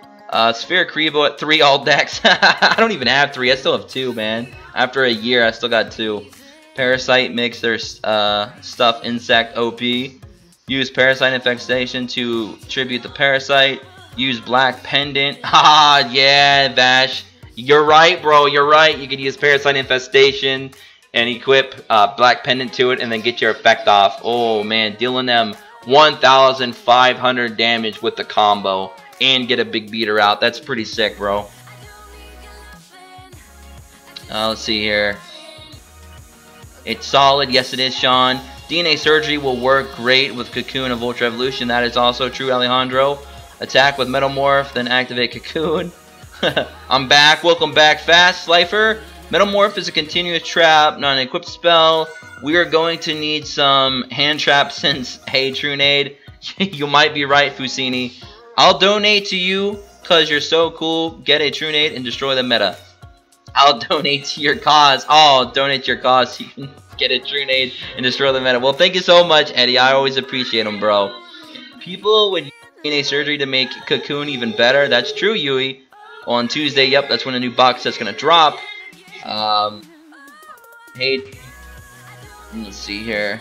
Sphere Kribo at 3 all decks. I don't even have 3. I still have 2, man. After a year, I still got 2. Parasite makes their stuff insect OP. Use Parasite Infestation to tribute the Parasite. Use Black Pendant. Ah, yeah, Vash. You're right, bro. You're right. You could use Parasite Infestation and equip Black Pendant to it and then get your effect off. Oh, man. Dealing them 1,500 damage with the combo and get a big beater out. That's pretty sick, bro. Let's see here. It's solid. Yes, it is, Sean. DNA Surgery will work great with Cocoon of Ultra Evolution. That is also true, Alejandro. Attack with Metamorph, then activate Cocoon. I'm back. Welcome back, Fast Slifer. Metamorph is a continuous trap, not an equipped spell. We are going to need some hand traps since, hey, Trunade. You might be right, Fusini. I'll donate to you because you're so cool. Get a Trunade and destroy the meta. I'll donate to your cause. Oh, donate to your cause so you can get a Trunade and destroy the meta. Well, thank you so much, Eddie. I always appreciate them, bro. People would use DNA Surgery to make Cocoon even better. That's true, Yui. On Tuesday, yep, that's when a new box set's going to drop. Hey, let's see here.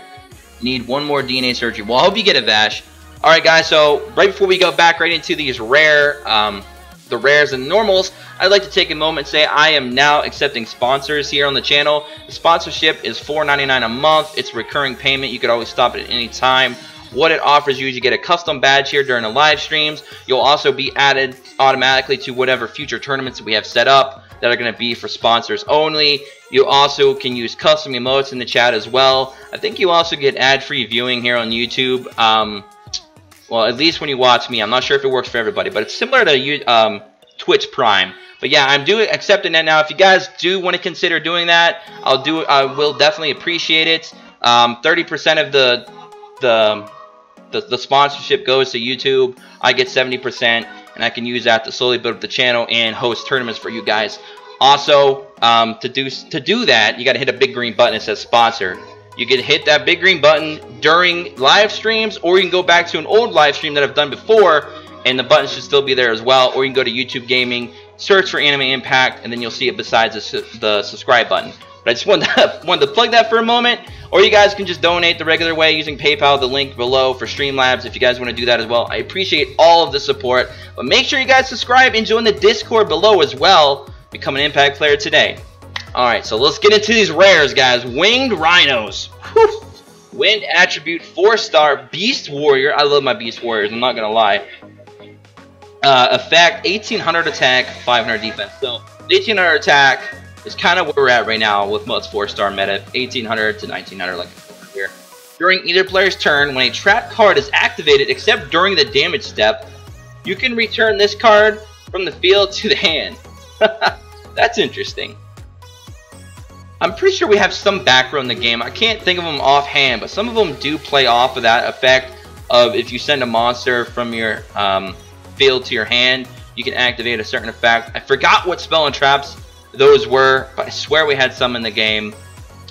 Need one more DNA Surgery. Well, I hope you get it, Vash. Alright, guys, so right before we go back right into these the rares and normals, I'd like to take a moment and say I am now accepting sponsors here on the channel. The sponsorship is $4.99 a month. It's recurring payment. You could always stop it at any time. What it offers you is you get a custom badge here during the live streams. You'll also be added automatically to whatever future tournaments that we have set up that are going to be for sponsors only. You also can use custom emotes in the chat as well. I think you also get ad-free viewing here on YouTube. Well, at least when you watch me. I'm not sure if it works for everybody, but it's similar to Twitch Prime. But yeah, I'm accepting that now. If you guys do want to consider doing that, I will definitely appreciate it. 30% of the sponsorship goes to YouTube. I get 70%, and I can use that to slowly build up the channel and host tournaments for you guys. Also, to do that, you got to hit a big green button that says sponsor. You can hit that big green button during live streams, or you can go back to an old live stream that I've done before, and the button should still be there as well. Or you can go to YouTube Gaming, search for Anime Impact, and then you'll see it besides the subscribe button. But I just wanted to plug that for a moment. Or you guys can just donate the regular way using PayPal, the link below for Streamlabs if you guys want to do that as well. I appreciate all of the support. But make sure you guys subscribe and join the Discord below as well. Become an Impact player today. Alright, so let's get into these rares, guys. Winged Rhinos. Whew. Wind Attribute 4-star Beast Warrior. I love my Beast Warriors, I'm not going to lie. Effect, 1800 attack, 500 defense. So, 1800 attack is kind of where we're at right now with most 4-star meta. 1800 to 1900, like here. During either player's turn, when a trap card is activated, except during the damage step, you can return this card from the field to the hand. That's interesting. I'm pretty sure we have some background in the game. I can't think of them offhand, but some of them do play off of that effect of if you send a monster from your field to your hand, you can activate a certain effect. I forgot what spell and traps those were, but I swear we had some in the game.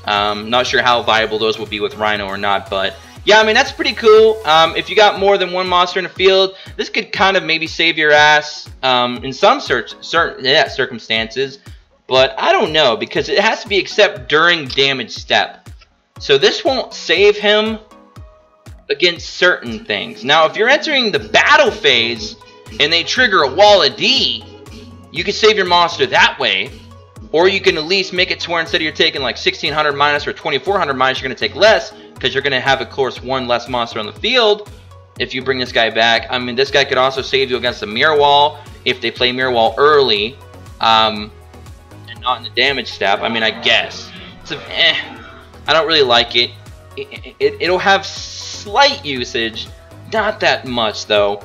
Not sure how viable those would be with Rhino or not, but yeah, I mean, that's pretty cool. If you got more than one monster in the field, this could kind of maybe save your ass in some circumstances. But I don't know, because it has to be except during damage step. So this won't save him against certain things. Now, if you're entering the battle phase and they trigger a wall of D, you can save your monster that way. Or you can at least make it to where instead of you're taking like 1600 minus or 2400 minus, you're going to take less, because you're going to have, of course, one less monster on the field if you bring this guy back. I mean, this guy could also save you against the mirror wall if they play mirror wall early. Not in the damage step. I mean, I guess it's I don't really like it. It'll have slight usage, not that much though.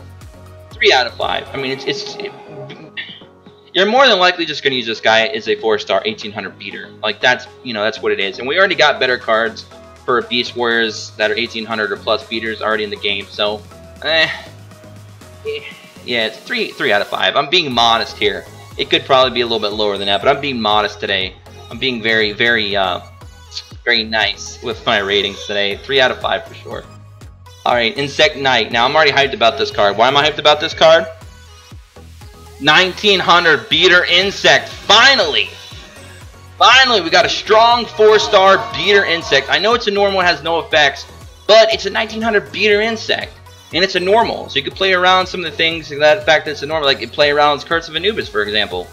3 out of 5. I mean, you're more than likely just gonna use this guy as a 4-star 1800 beater. Like that's that's what it is. And we already got better cards for Beast Warriors that are 1800 or plus beaters already in the game. So, yeah, it's 3 out of 5. I'm being modest here. It could probably be a little bit lower than that, but I'm being modest today. I'm being very, very nice with my ratings today. 3 out of 5 for sure. Alright, Insect Knight. Now, I'm already hyped about this card. Why am I hyped about this card? 1900 Beater Insect. Finally! Finally, we got a strong 4-star Beater Insect. I know it's a normal, it has no effects, but it's a 1900 Beater Insect. And it's a normal, so you can play around some of the things that fact that it's a normal, like you play around Curse of Anubis, for example.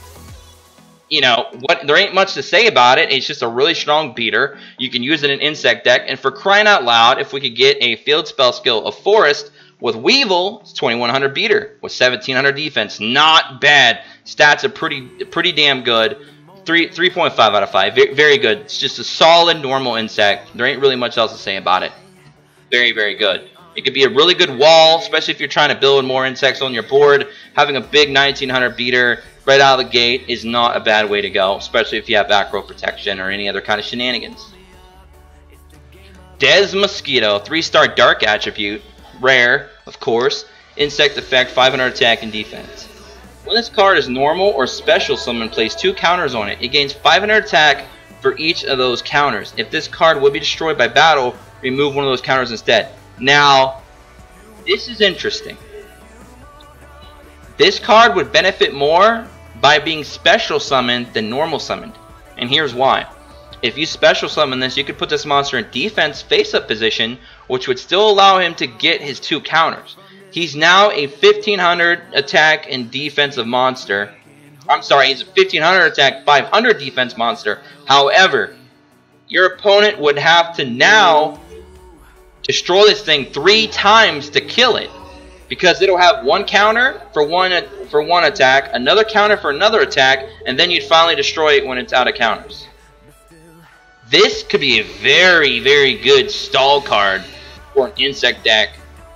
There ain't much to say about it. It's just a really strong beater. You can use it in insect deck, and for crying out loud, if we could get a field spell skill of Forest with Weevil, it's 2100 beater with 1700 defense. Not bad. Stats are pretty damn good. 3.5 out of 5. Very good. It's just a solid normal insect. There ain't really much else to say about it. Very, very good. It could be a really good wall, especially if you're trying to build more insects on your board. Having a big 1900 beater right out of the gate is not a bad way to go, especially if you have acro protection or any other kind of shenanigans. Mosquito, 3-star dark attribute, rare, of course. Insect effect, 500 attack and defense. When this card is normal or special, someone plays 2 counters on it. It gains 500 attack for each of those counters. If this card would be destroyed by battle, remove one of those counters instead. Now, this is interesting. This card would benefit more by being special summoned than normal summoned. And here's why. If you special summon this, you could put this monster in defense face-up position, which would still allow him to get his 2 counters. He's now a 1500 attack and defensive monster. I'm sorry, he's a 1500 attack, 500 defense monster. However, your opponent would have to now destroy this thing 3 times to kill it, because it'll have 1 counter for one attack, another counter for another attack, and then you'd finally destroy it when it's out of counters. This could be a very, very good stall card for an insect deck.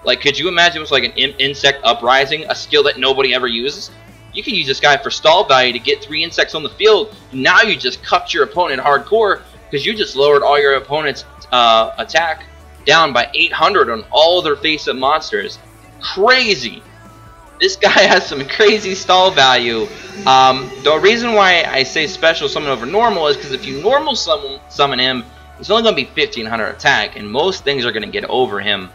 Like, could you imagine it was like an insect uprising, a skill that nobody ever uses? you can use this guy for stall value to get 3 insects on the field. Now you just cucked your opponent hardcore because you just lowered all your opponent's attack down by 800 on all their face-up monsters. Crazy. This guy has some crazy stall value. The reason why I say special summon over normal is because if you normal summon him, it's only going to be 1500 attack, and most things are going to get over him.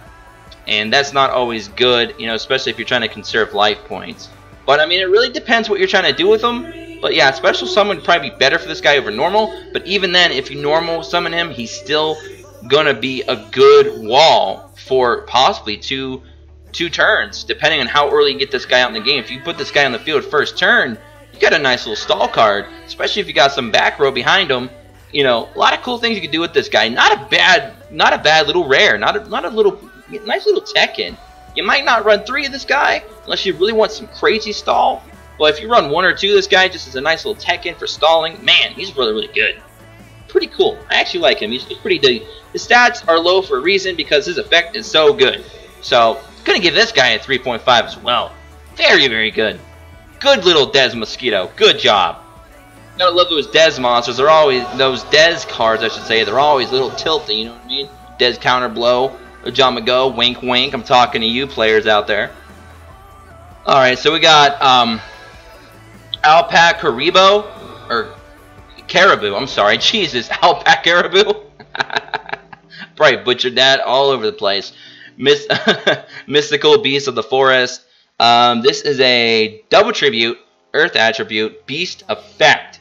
And that's not always good, you know, especially if you're trying to conserve life points. But I mean, it really depends what you're trying to do with him. But yeah, special summon would probably be better for this guy over normal. But even then, if you normal summon him, he's still going to be a good wall for possibly two turns, depending on how early you get this guy out in the game. If you put this guy on the field first turn, you got a nice little stall card, especially if you got some back row behind him. You know, a lot of cool things you can do with this guy. Not a bad little rare, not a little nice little Tekken. You might not run 3 of this guy unless you really want some crazy stall. But if you run 1 or 2 of this guy just as a nice little Tekken for stalling, man, he's really good. Pretty cool. I actually like him. He's pretty good. His stats are low for a reason because his effect is so good. So gonna give this guy a 3.5 as well. Very good. Good little Des Mosquito. Good job. Gotta love those Des monsters. They're always, those Des cards I should say, they're always a little tilty, you know what I mean? Des counter blow. John McGo, wink wink. I'm talking to you players out there. Alright, so we got Alpac Caribou, or Caribou, I'm sorry, Jesus, Alpac Caribou. Probably butchered that all over the place. Mystical Beast of the Forest. This is a double tribute, Earth attribute, Beast effect.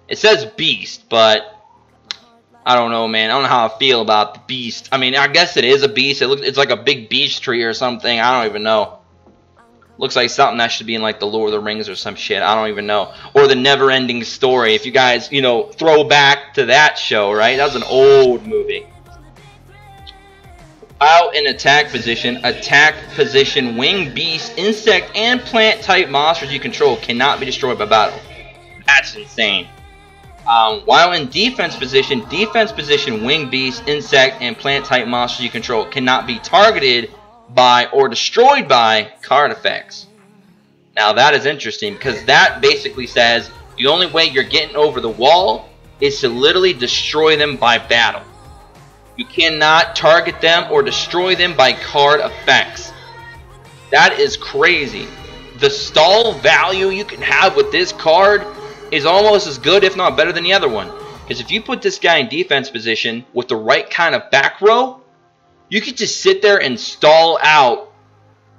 It says Beast, but I don't know, man. I don't know how I feel about the beast. I mean, I guess it is a beast. It's like a big beast tree or something. I don't even know. Looks like something that should be in like the Lord of the Rings or some shit. I don't even know. Or the Never-Ending Story. If you guys, you know, throw back to that show, right? That was an old movie. Out in attack position, wing beast, insect, and plant type monsters you control cannot be destroyed by battle. That's insane. While in defense position, wing beast, insect, and plant type monsters you control cannot be targeted by or destroyed by card effects. Now that is interesting because that basically says the only way you're getting over the wall is to literally destroy them by battle. You cannot target them or destroy them by card effects. That is crazy. The stall value you can have with this card is almost as good, if not better, than the other one. Because if you put this guy in defense position with the right kind of back row, you could just sit there and stall out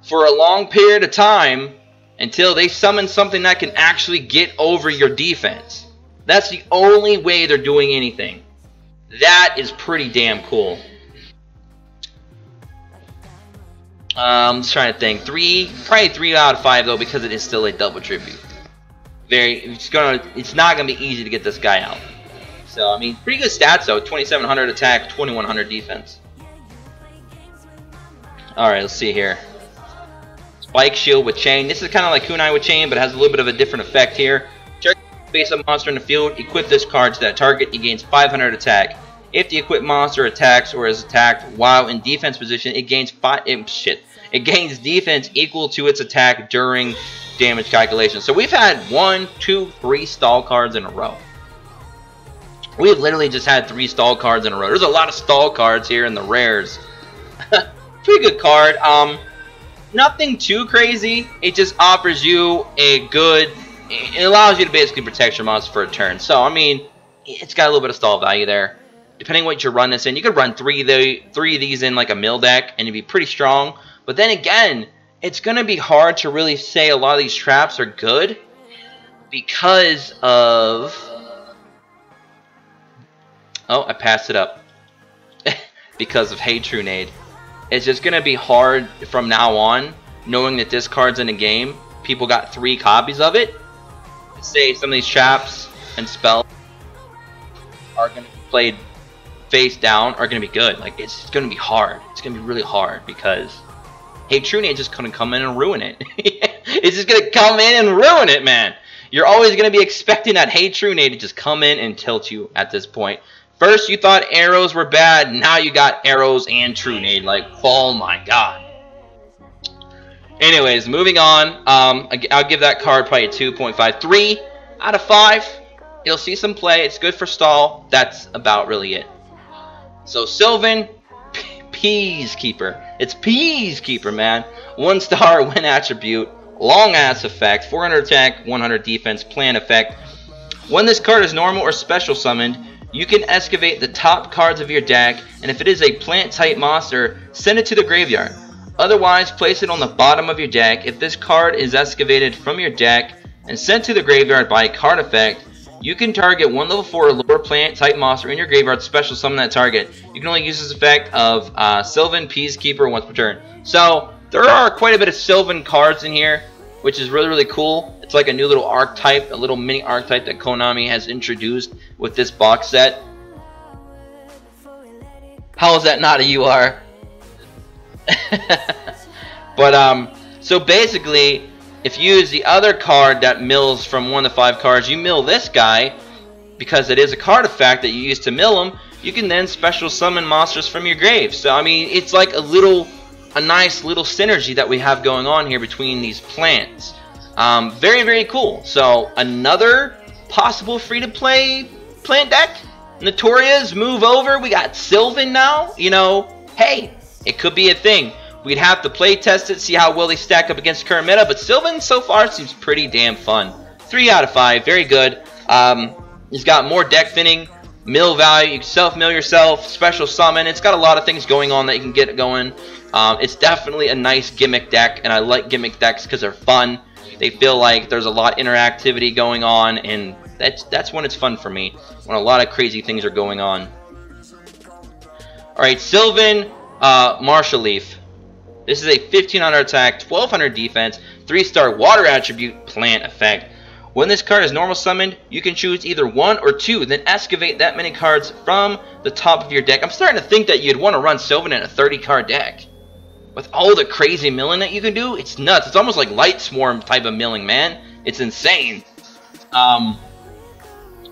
for a long period of time until they summon something that can actually get over your defense. That's the only way they're doing anything. That is pretty damn cool. I'm just trying to think. Probably 3 out of 5 though, because it is still a double tribute. It's not gonna be easy to get this guy out. So I mean, pretty good stats though. 2700 attack, 2100 defense. All right, let's see here. Spike shield with chain. This is kind of like Kunai with chain, but it has a little bit of a different effect here. Face up monster in the field, equip this card to that target, it gains 500 attack. If the equipped monster attacks or is attacked while in defense position, it gains It gains defense equal to its attack during damage calculation. So we've had 1, 2, 3 stall cards in a row. We've literally just had 3 stall cards in a row. There's a lot of stall cards here in the rares. Pretty good card. Nothing too crazy. It just offers you a good... It allows you to basically protect your monster for a turn. So, I mean, it's got a little bit of stall value there. Depending on what you run this in, you could run 3 of these in like a mill deck, and it'd be pretty strong. But then again, it's going to be hard to really say a lot of these traps are good because of... Oh, I passed it up. Because of Hey True Nade. It's just going to be hard from now on, knowing that this card's in the game. People got 3 copies of it. Say some of these traps and spells are going to be played face down, are going to be good. Like, it's going to be hard. It's going to be really hard because Hey True Nade just going to come in and ruin it. It's just going to come in and ruin it, man. You're always going to be expecting that Hey True Nade to just come in and tilt you at this point. First you thought arrows were bad, now you got arrows and True Nade. Like, oh my god. Anyways, moving on. I'll give that card probably a 2.53 out of 5. You'll see some play. It's good for stall. That's about really it. So Sylvan Peacekeeper. It's Peacekeeper, man. 1-star win attribute. Long ass effect. 400 attack, 100 defense. Plan effect. When this card is normal or special summoned, you can excavate the top cards of your deck, and if it is a plant type monster, send it to the graveyard. Otherwise, place it on the bottom of your deck. If this card is excavated from your deck and sent to the graveyard by a card effect, you can target one level 4 or lower plant type monster in your graveyard, special summon that target. You can only use this effect of Sylvan Peacekeeper once per turn. So there are quite a bit of Sylvan cards in here, which is really, really cool. It's like a new little archetype, a little mini archetype that Konami has introduced with this box set. How is that not a UR? But so basically, if you use the other card that mills from 1 to 5 cards, you mill this guy, because it is a card effect that you use to mill him, you can then special summon monsters from your grave. So I mean, it's like a nice little synergy that we have going on here between these plants. Very, very cool. So another possible free-to-play plant deck. Notoria's move over. We got Sylvan now. You know, hey, it could be a thing. We'd have to play test it, see how well they stack up against current meta. But Sylvan so far seems pretty damn fun. 3 out of 5. Very good. It's got more deck thinning, mill value. You can self-mill yourself, special summon. It's got a lot of things going on that you can get going. It's definitely a nice gimmick deck, and I like gimmick decks because they're fun. They feel like there's a lot of interactivity going on, and that's when it's fun for me, when a lot of crazy things are going on. Alright, Sylvan Marshal Leaf. This is a 1500 attack, 1200 defense, 3-star water attribute, plant effect. When this card is normal summoned, you can choose either 1 or 2, then excavate that many cards from the top of your deck. I'm starting to think that you'd want to run Sylvan in a 30-card deck. With all the crazy milling that you can do, it's nuts. It's almost like Light Swarm type of milling, man. It's insane.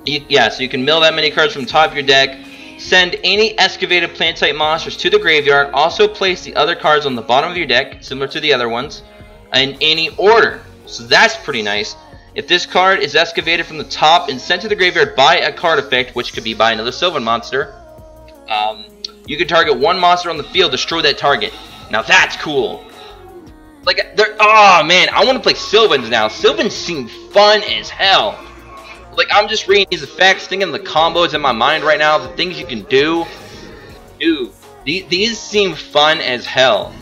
Yeah, so you can mill that many cards from the top of your deck. Send any excavated plant type monsters to the graveyard. Also place the other cards on the bottom of your deck, similar to the other ones, in any order. So that's pretty nice. If this card is excavated from the top and sent to the graveyard by a card effect, which could be by another Sylvan monster, you can target one monster on the field, destroy that target. Now that's cool. Like, oh man, I want to play Sylvans now. Sylvans seem fun as hell. Like, I'm just reading these effects, thinking of the combos in my mind right now, the things you can do. Dude, these seem fun as hell.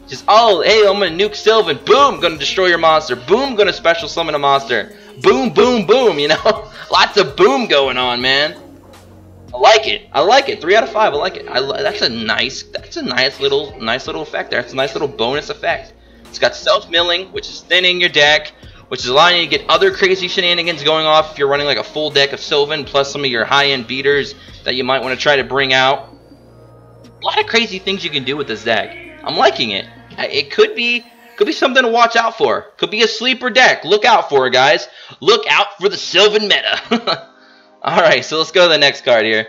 Just, oh, hey, I'm going to nuke Sylvan. Boom, going to destroy your monster. Boom, going to special summon a monster. Boom, boom, boom, you know? Lots of boom going on, man. I like it. I like it. 3 out of 5. I like it. That's a nice little effect there. It's a nice little bonus effect. It's got self-milling, which is thinning your deck, which is allowing you to get other crazy shenanigans going off if you're running like a full deck of Sylvan, plus some of your high-end beaters that you might want to try to bring out. A lot of crazy things you can do with this deck. I'm liking it. It could be something to watch out for. Could be a sleeper deck. Look out for it, guys. Look out for the Sylvan meta. Alright, so let's go to the next card here.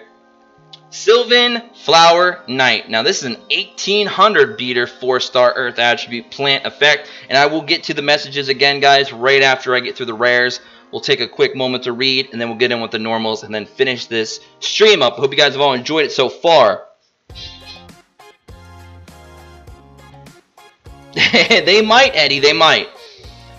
Sylvan Flower Knight. Now this is an 1800 beater 4-star Earth attribute plant effect. And I will get to the messages again, guys, right after I get through the rares. We'll take a quick moment to read, and then we'll get in with the normals, and then finish this stream up. I hope you guys have all enjoyed it so far. They might, Eddie, they might.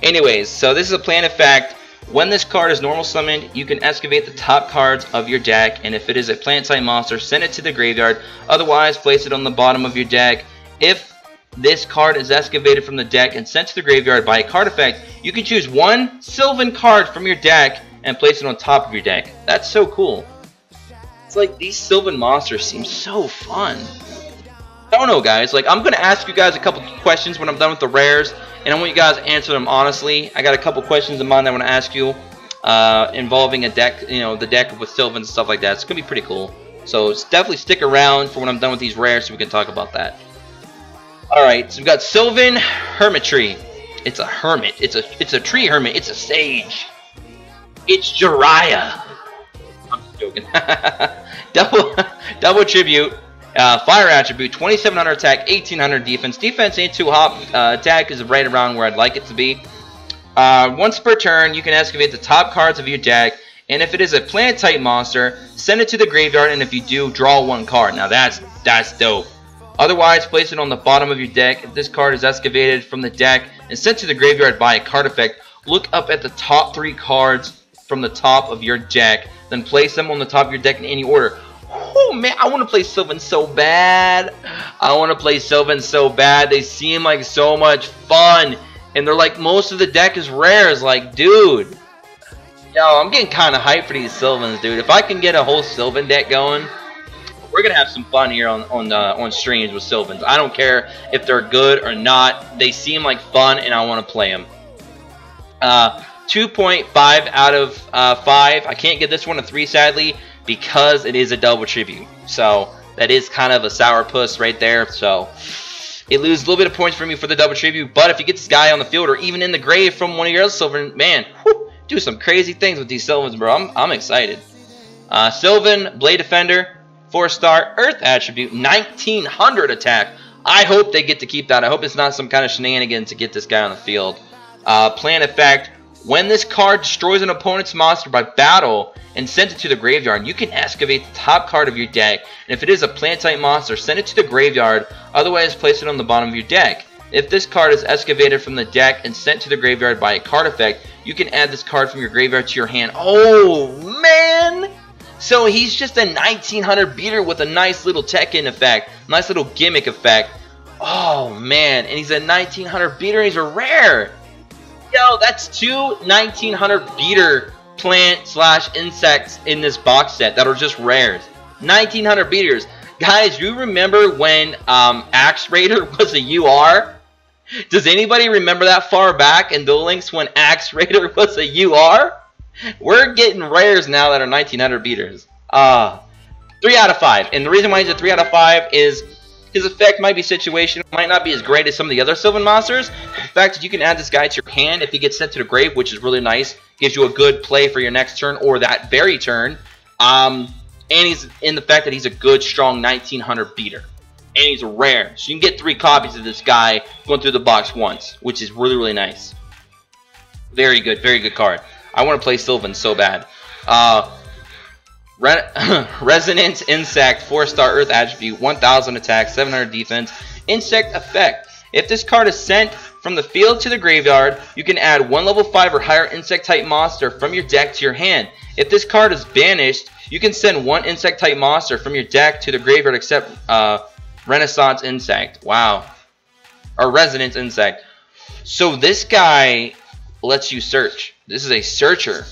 Anyways, so this is a plant effect. When this card is normal summoned, you can excavate the top cards of your deck, and if it is a plant type monster, send it to the graveyard. Otherwise, place it on the bottom of your deck. If this card is excavated from the deck and sent to the graveyard by a card effect, you can choose one Sylvan card from your deck and place it on top of your deck. That's so cool. It's like these Sylvan monsters seem so fun. I don't know, guys. Like, I'm going to ask you guys a couple questions when I'm done with the rares, and I want you guys to answer them honestly. I got a couple questions in mind that I want to ask you involving a deck, you know, the deck with Sylvans and stuff like that. It's going to be pretty cool. So definitely stick around for when I'm done with these rares so we can talk about that. Alright, so we've got Sylvan Hermitry. It's a hermit. It's a tree hermit. It's a sage. It's Jiraiya. I'm just joking. double tribute. Fire attribute, 2700 attack, 1800 defense. Defense ain't too hot. Attack is right around where I'd like it to be. Once per turn, you can excavate the top cards of your deck, and if it is a plant-type monster, send it to the graveyard, and if you do, draw one card. Now that's dope. Otherwise, place it on the bottom of your deck. If this card is excavated from the deck and sent to the graveyard by a card effect, look up at the top 3 cards from the top of your deck, then place them on the top of your deck in any order. Oh man, I want to play Sylvan so bad. They seem like so much fun. And they're like, most of the deck is rares. Like, dude. Yo, I'm getting kind of hyped for these Sylvans, dude. If I can get a whole Sylvan deck going, we're going to have some fun here on streams with Sylvans. I don't care if they're good or not. They seem like fun, and I want to play them. 2.5 out of 5. I can't give this one a 3, sadly, because it is a double tribute. So that is kind of a sourpuss right there. So it loses a little bit of points for me for the double tribute. But if you get this guy on the field or even in the grave from one of your other Sylvan, man, whew, do some crazy things with these Sylvans, bro. I'm excited. Sylvan Blade Defender, 4-star Earth attribute, 1900 attack. I hope they get to keep that. I hope it's not some kind of shenanigans to get this guy on the field. Plan effect. When this card destroys an opponent's monster by battle and sends it to the graveyard, you can excavate the top card of your deck. And if it is a plant-type monster, send it to the graveyard. Otherwise, place it on the bottom of your deck. If this card is excavated from the deck and sent to the graveyard by a card effect, you can add this card from your graveyard to your hand. Oh, man! So he's just a 1900 beater with a nice little Tekken effect. Nice little gimmick effect. Oh, man. And he's a 1900 beater and he's a rare. Yo, that's 2 1900 beater plant/insects in this box set that are just rares. 1900 beaters. Guys, you remember when Axe Raider was a UR? Does anybody remember that far back in Duel Links when Axe Raider was a UR? We're getting rares now that are 1900 beaters. 3 out of 5. And the reason why he's a 3 out of 5 is his effect might be situational, might not be as great as some of the other Sylvan monsters. But the fact that you can add this guy to your hand if he gets sent to the grave, which is really nice, gives you a good play for your next turn or that very turn. And he's in the fact that he's a good, strong 1900 beater. And he's rare. So you can get 3 copies of this guy going through the box once, which is really, really nice. Very good card. I want to play Sylvan so bad. Resonance Insect, 4-star Earth attribute, 1000 attack, 700 defense. Insect effect. If this card is sent from the field to the graveyard, you can add 1 level 5 or higher insect type monster from your deck to your hand. If this card is banished, you can send 1 insect type monster from your deck to the graveyard except Renaissance Insect. Wow. Or Resonance Insect. So this guy lets you search. This is a searcher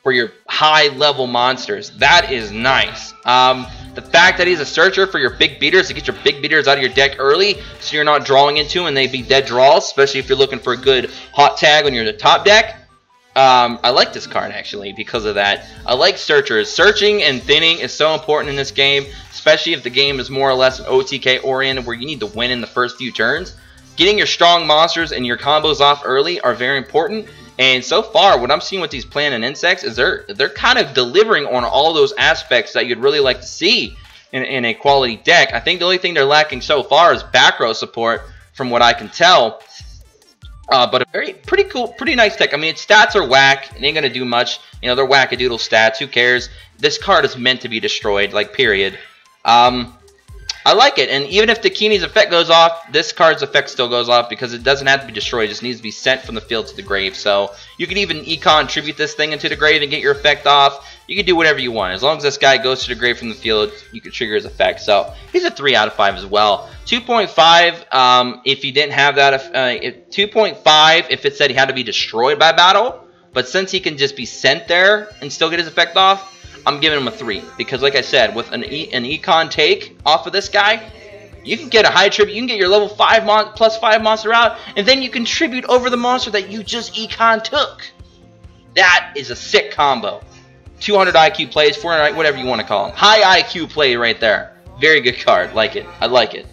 for your high level monsters. That is nice. The fact that he's a searcher for your big beaters, to get your big beaters out of your deck early so you're not drawing into them and they be dead draws, especially if you're looking for a good hot tag on your top deck. I like this card actually because of that. I like searchers. Searching and thinning is so important in this game, especially if the game is more or less an OTK oriented where you need to win in the first few turns. Getting your strong monsters and your combos off early are very important. And so far, what I'm seeing with these plant and insects is they're kind of delivering on all those aspects that you'd really like to see in a quality deck. I think the only thing they're lacking so far is back row support, from what I can tell. But a pretty cool, pretty nice deck. I mean, its stats are whack. It ain't gonna do much. You know, they're wackadoodle stats. Who cares? This card is meant to be destroyed, like period. I like it, and even if the Keeney's effect goes off, this card's effect still goes off because it doesn't have to be destroyed. It just needs to be sent from the field to the grave. So you can even econ tribute this thing into the grave and get your effect off. You can do whatever you want. As long as this guy goes to the grave from the field, you can trigger his effect. So he's a 3 out of 5 as well. 2.5 if he didn't have that. 2.5 if it said he had to be destroyed by battle. But since he can just be sent there and still get his effect off, I'm giving him a 3 because, like I said, with an econ take off of this guy, you can get a high tribute. You can get your level 5 plus 5 monster out, and then you can tribute over the monster that you just econ took. That is a sick combo. 200 IQ plays, 400, whatever you want to call them. High IQ play right there. Very good card. Like it. I like it.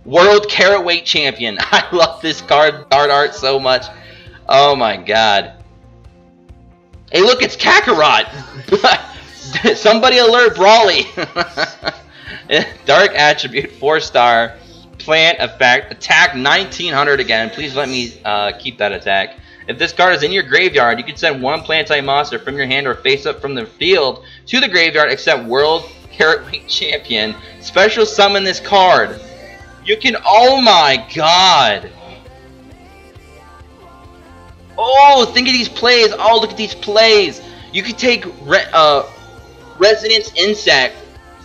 World Carrot Weight Champion. I love this card art so much. Oh my god. Hey, look, it's Kakarot. Somebody alert Brawly. Dark attribute, 4-star, plant effect, attack 1900 again. Please let me keep that attack. If this card is in your graveyard, you can send one plant type monster from your hand or face up from the field to the graveyard except World Carrot Weight Champion. Special summon this card. You can, oh my god. Oh, think of these plays. Oh, look at these plays. You could take Resonance Insect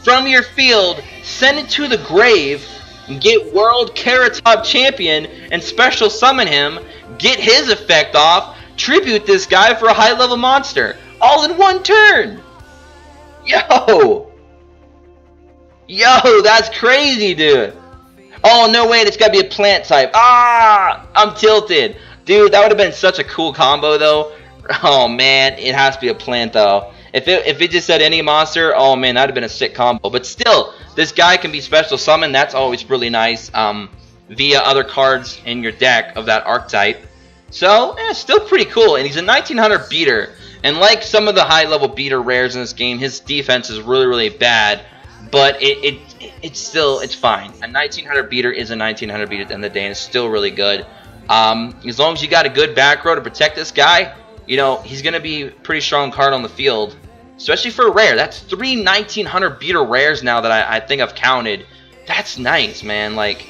from your field, send it to the grave, and get World Carrot Champion and special summon him, get his effect off, tribute this guy for a high level monster. All in one turn. Yo, that's crazy, dude. Oh, no, wait, it's got to be a plant type. Ah, I'm tilted. Dude, that would have been such a cool combo, though. Oh, man, it has to be a plant, though. If it just said any monster, oh, man, that would have been a sick combo. But still, this guy can be special summoned. That's always really nice via other cards in your deck of that archetype. So, still pretty cool. And he's a 1900 beater. And like some of the high-level beater rares in this game, his defense is really, really bad. But it's fine. A 1900 beater is a 1900 beater at the end of the day, and it's still really good. As long as you got a good back row to protect this guy, you know, he's going to be a pretty strong card on the field. Especially for a rare. That's 3 1900 beater rares now that I think I've counted. That's nice, man. Like,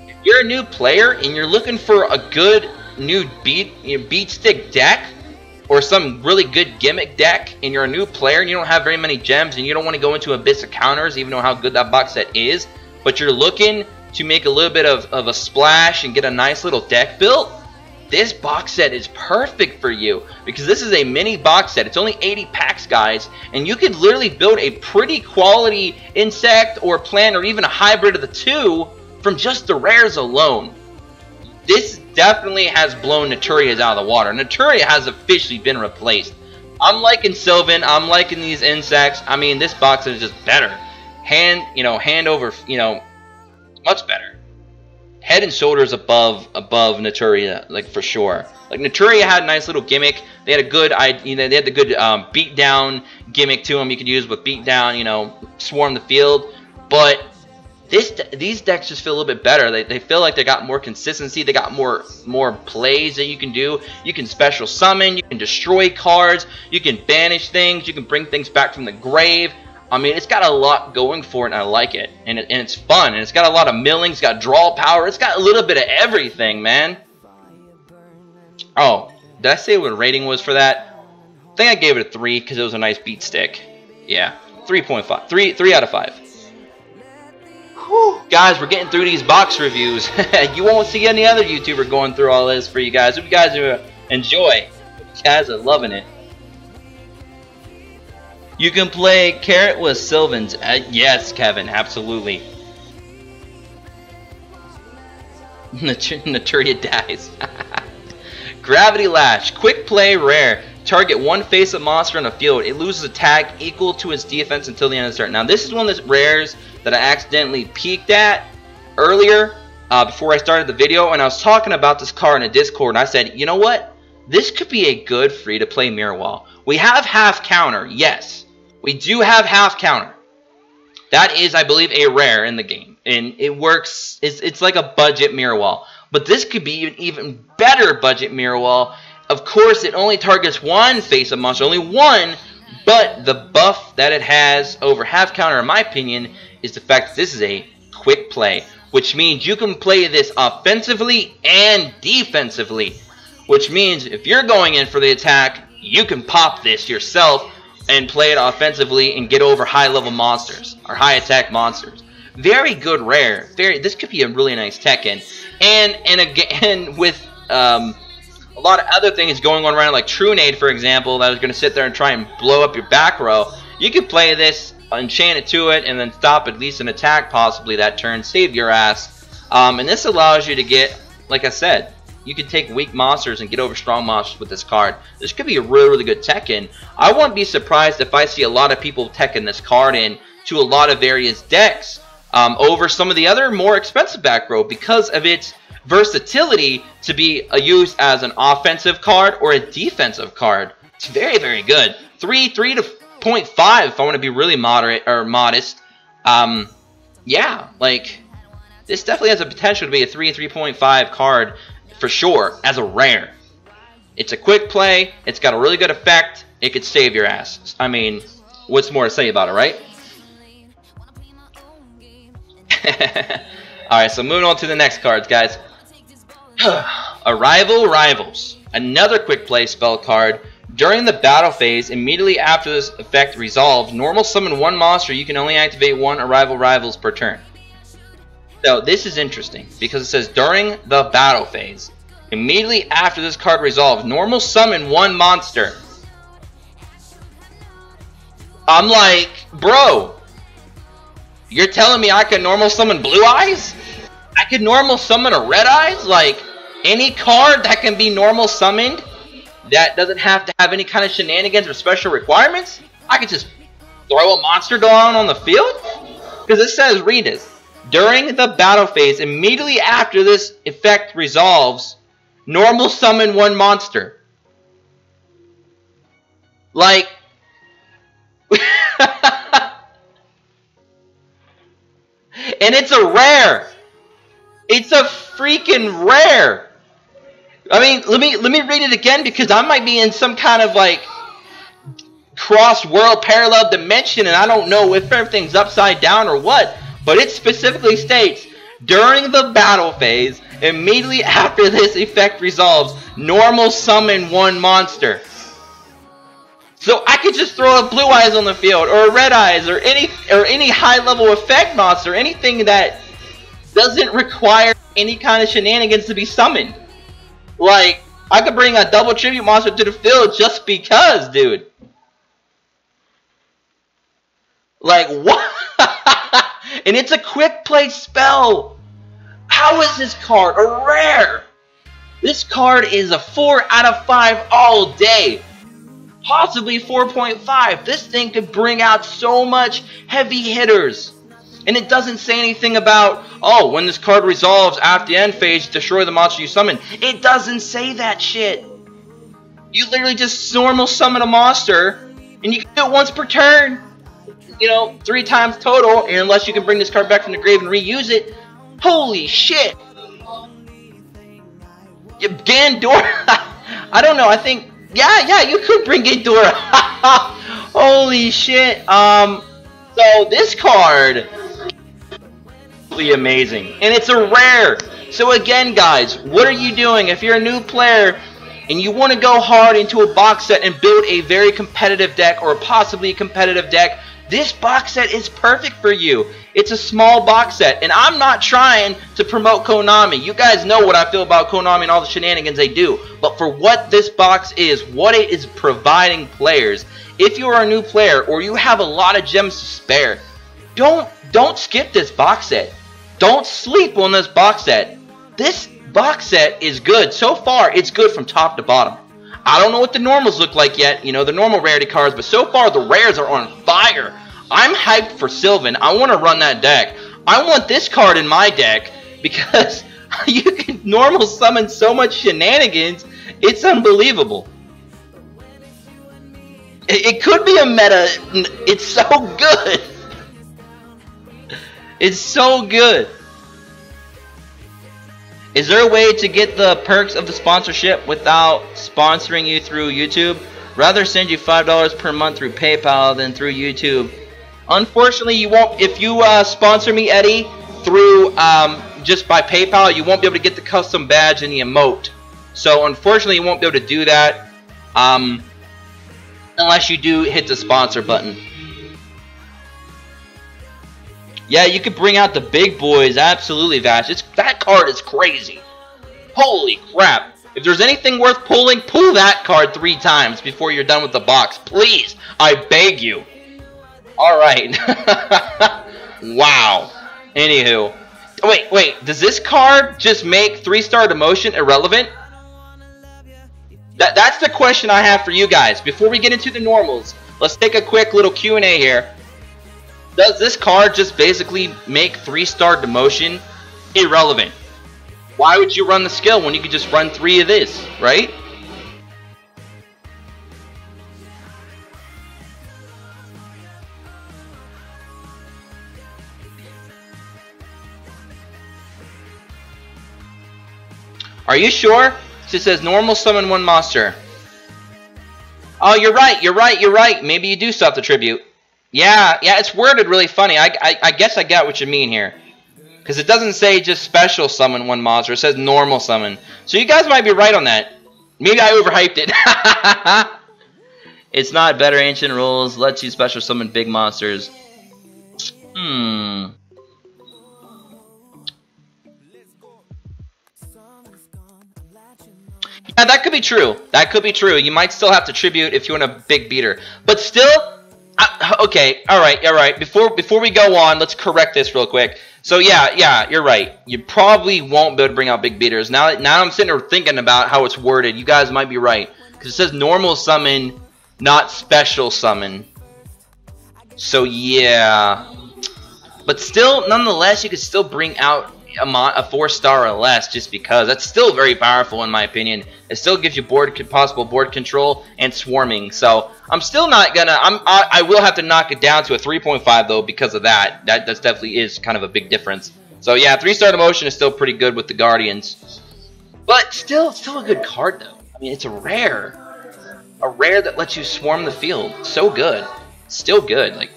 if you're a new player and you're looking for a good new beat stick deck, or some really good gimmick deck, and you're a new player and you don't have very many gems and you don't want to go into Abyss of Counters, even though how good that box set is, but you're looking to make a little bit of a splash and get a nice little deck built, this box set is perfect for you, because this is a mini box set. It's only 80 packs, guys, and you could literally build a pretty quality insect or plant or even a hybrid of the two from just the rares alone. This definitely has blown Naturia's out of the water. Naturia has officially been replaced. I'm liking Sylvan. I'm liking these insects. I mean, this box is just better. Hand over, much better. Head and shoulders above Naturia, like, for sure. Like, Naturia had a nice little gimmick. They had a good, they had the good beatdown gimmick to them. You could use with beatdown, swarm the field, but these decks just feel a little bit better. They feel like they got more consistency. They got more plays that you can do. You can special summon. You can destroy cards. You can banish things. You can bring things back from the grave. I mean, it's got a lot going for it, and I like it. And it's fun. And it's got a lot of milling. It's got draw power. It's got a little bit of everything, man. Oh, did I say what rating was for that? I think I gave it a 3 because it was a nice beat stick. Yeah, 3.5. 3 out of 5. Whew. Guys, we're getting through these box reviews. You won't see any other YouTuber going through all this for you guys. Hope you guys enjoy. You guys are loving it. You can play Carrot with Sylvans. Yes, Kevin, absolutely. Naturia dies. Gravity Lash. Quick play rare. Target one face-up monster on the field. It loses attack equal to its defense until the end of the turn. Now, this is one of the rares that I accidentally peeked at earlier before I started the video, and I was talking about this card in a Discord, and I said, you know what? This could be a good free-to-play mirror wall. We have half counter, yes. We do have half counter. That is, I believe, a rare in the game, and it works. It's like a budget mirror wall, but this could be an even better budget mirror wall. Of course, it only targets one face-up monster, only one, but the buff that it has over half counter, in my opinion, is the fact that this is a quick play, which means you can play this offensively and defensively, which means if you're going in for the attack, you can pop this yourself and play it offensively and get over high-level monsters or high-attack monsters. Very good rare. This could be a really nice Tekken. And again, with a lot of other things going on around, like Trunade, for example, that is going to sit there and try and blow up your back row. You could play this, enchant it to it, and then stop at least an attack possibly that turn, save your ass. And this allows you to get, like I said, you can take weak monsters and get over strong monsters with this card. This could be a really, really good Tekken. I wouldn't be surprised if I see a lot of people Tekken this card in to a lot of various decks over some of the other more expensive back row because of its versatility to be used as an offensive card or a defensive card. It's very, very good. 3 to 0.5 if I want to be really moderate or modest. Yeah, like, this definitely has the potential to be a 3.5 card for sure as a rare. It's a quick play. It's got a really good effect. It could save your ass. I mean, what's more to say about it, right? Alright, so moving on to the next cards, guys. Arrival Rivals. Another quick play spell card. During the battle phase, immediately after this effect resolves, normal summon one monster. You can only activate one Arrival Rivals per turn. So this is interesting because it says during the battle phase, immediately after this card resolves, normal summon one monster. I'm like, bro, you're telling me I can normal summon Blue Eyes? I can normal summon a Red Eyes? Like, any card that can be normal summoned that doesn't have to have any kind of shenanigans or special requirements? I could just throw a monster down on the field? Because it says, read this. During the battle phase, immediately after this effect resolves, normal summon one monster. Like, and it's a rare. It's a freaking rare. I mean, let me read it again because I might be in some kind of like cross world parallel dimension and I don't know if everything's upside down or what. But it specifically states, during the battle phase, immediately after this effect resolves, normal summon one monster. So I could just throw a Blue Eyes on the field, or a Red Eyes, or any high level effect monster, anything that doesn't require any kind of shenanigans to be summoned. Like, I could bring a double tribute monster to the field just because, dude. Like, what? And it's a quick play spell. How is this card a rare? This card is a 4 out of 5 all day. Possibly 4.5. This thing could bring out so much heavy hitters. And it doesn't say anything about, oh, when this card resolves after the end phase, destroy the monster you summon. It doesn't say that shit. You literally just normal summon a monster, and you can do it once per turn. You know, 3 times total, and unless you can bring this card back from the grave and reuse it. Holy shit! Gandora. I don't know. I think, yeah, you could bring Gandora. Holy shit. So this card, absolutely amazing, and it's a rare. So again, guys, what are you doing if you're a new player and you want to go hard into a box set and build a very competitive deck or possibly a competitive deck? This box set is perfect for you. It's a small box set, and I'm not trying to promote Konami. You guys know what I feel about Konami and all the shenanigans they do. But for what this box is, what it is providing players, if you are a new player or you have a lot of gems to spare, don't skip this box set. Don't sleep on this box set. This box set is good. So far, it's good from top to bottom. I don't know what the normals look like yet, you know, the normal rarity cards, but so far the rares are on fire. I'm hyped for Sylvan. I want to run that deck. I want this card in my deck because you can normal summon so much shenanigans. It's unbelievable. It could be a meta. It's so good. It's so good. Is there a way to get the perks of the sponsorship without sponsoring you through YouTube? Rather send you $5 per month through PayPal than through YouTube. Unfortunately, you won't. If you sponsor me, Eddie, through just by PayPal, you won't be able to get the custom badge and the emote. So unfortunately, you won't be able to do that unless you do hit the sponsor button. Yeah, you could bring out the big boys. Absolutely, Vash. That card is crazy. Holy crap. If there's anything worth pulling, pull that card 3 times before you're done with the box. Please. I beg you. Alright. Wow. Anywho. Wait. Does this card just make 3-star demotion irrelevant? That's the question I have for you guys. Before we get into the normals, let's take a quick little Q&A here. Does this card just basically make 3-star demotion irrelevant? Why would you run the skill when you could just run 3 of this, right? Are you sure? It says normal summon 1 monster. Oh, you're right. Maybe you do still have to tribute. Yeah, it's worded really funny. I guess I get what you mean here. Because it doesn't say just special summon 1 monster. It says normal summon. So you guys might be right on that. Maybe I overhyped it. It's not better. Ancient rules lets you special summon big monsters. Yeah, that could be true. That could be true. You might still have to tribute if you want a big beater. But still, okay, all right. Before we go on, let's correct this real quick. So yeah, you're right. You probably won't be able to bring out big beaters. Now I'm sitting there thinking about how it's worded. You guys might be right. Because it says normal summon, not special summon. So yeah. But still, nonetheless, you could still bring out a 4-star or less just because. That's still very powerful in my opinion. It still gives you possible board control and swarming. So I'm still not gonna. I will have to knock it down to a 3.5 though because of that. That definitely is kind of a big difference. So yeah, 3-star demotion is still pretty good with the Guardians, but still a good card though. I mean, it's a rare that lets you swarm the field. So good, still good. Like,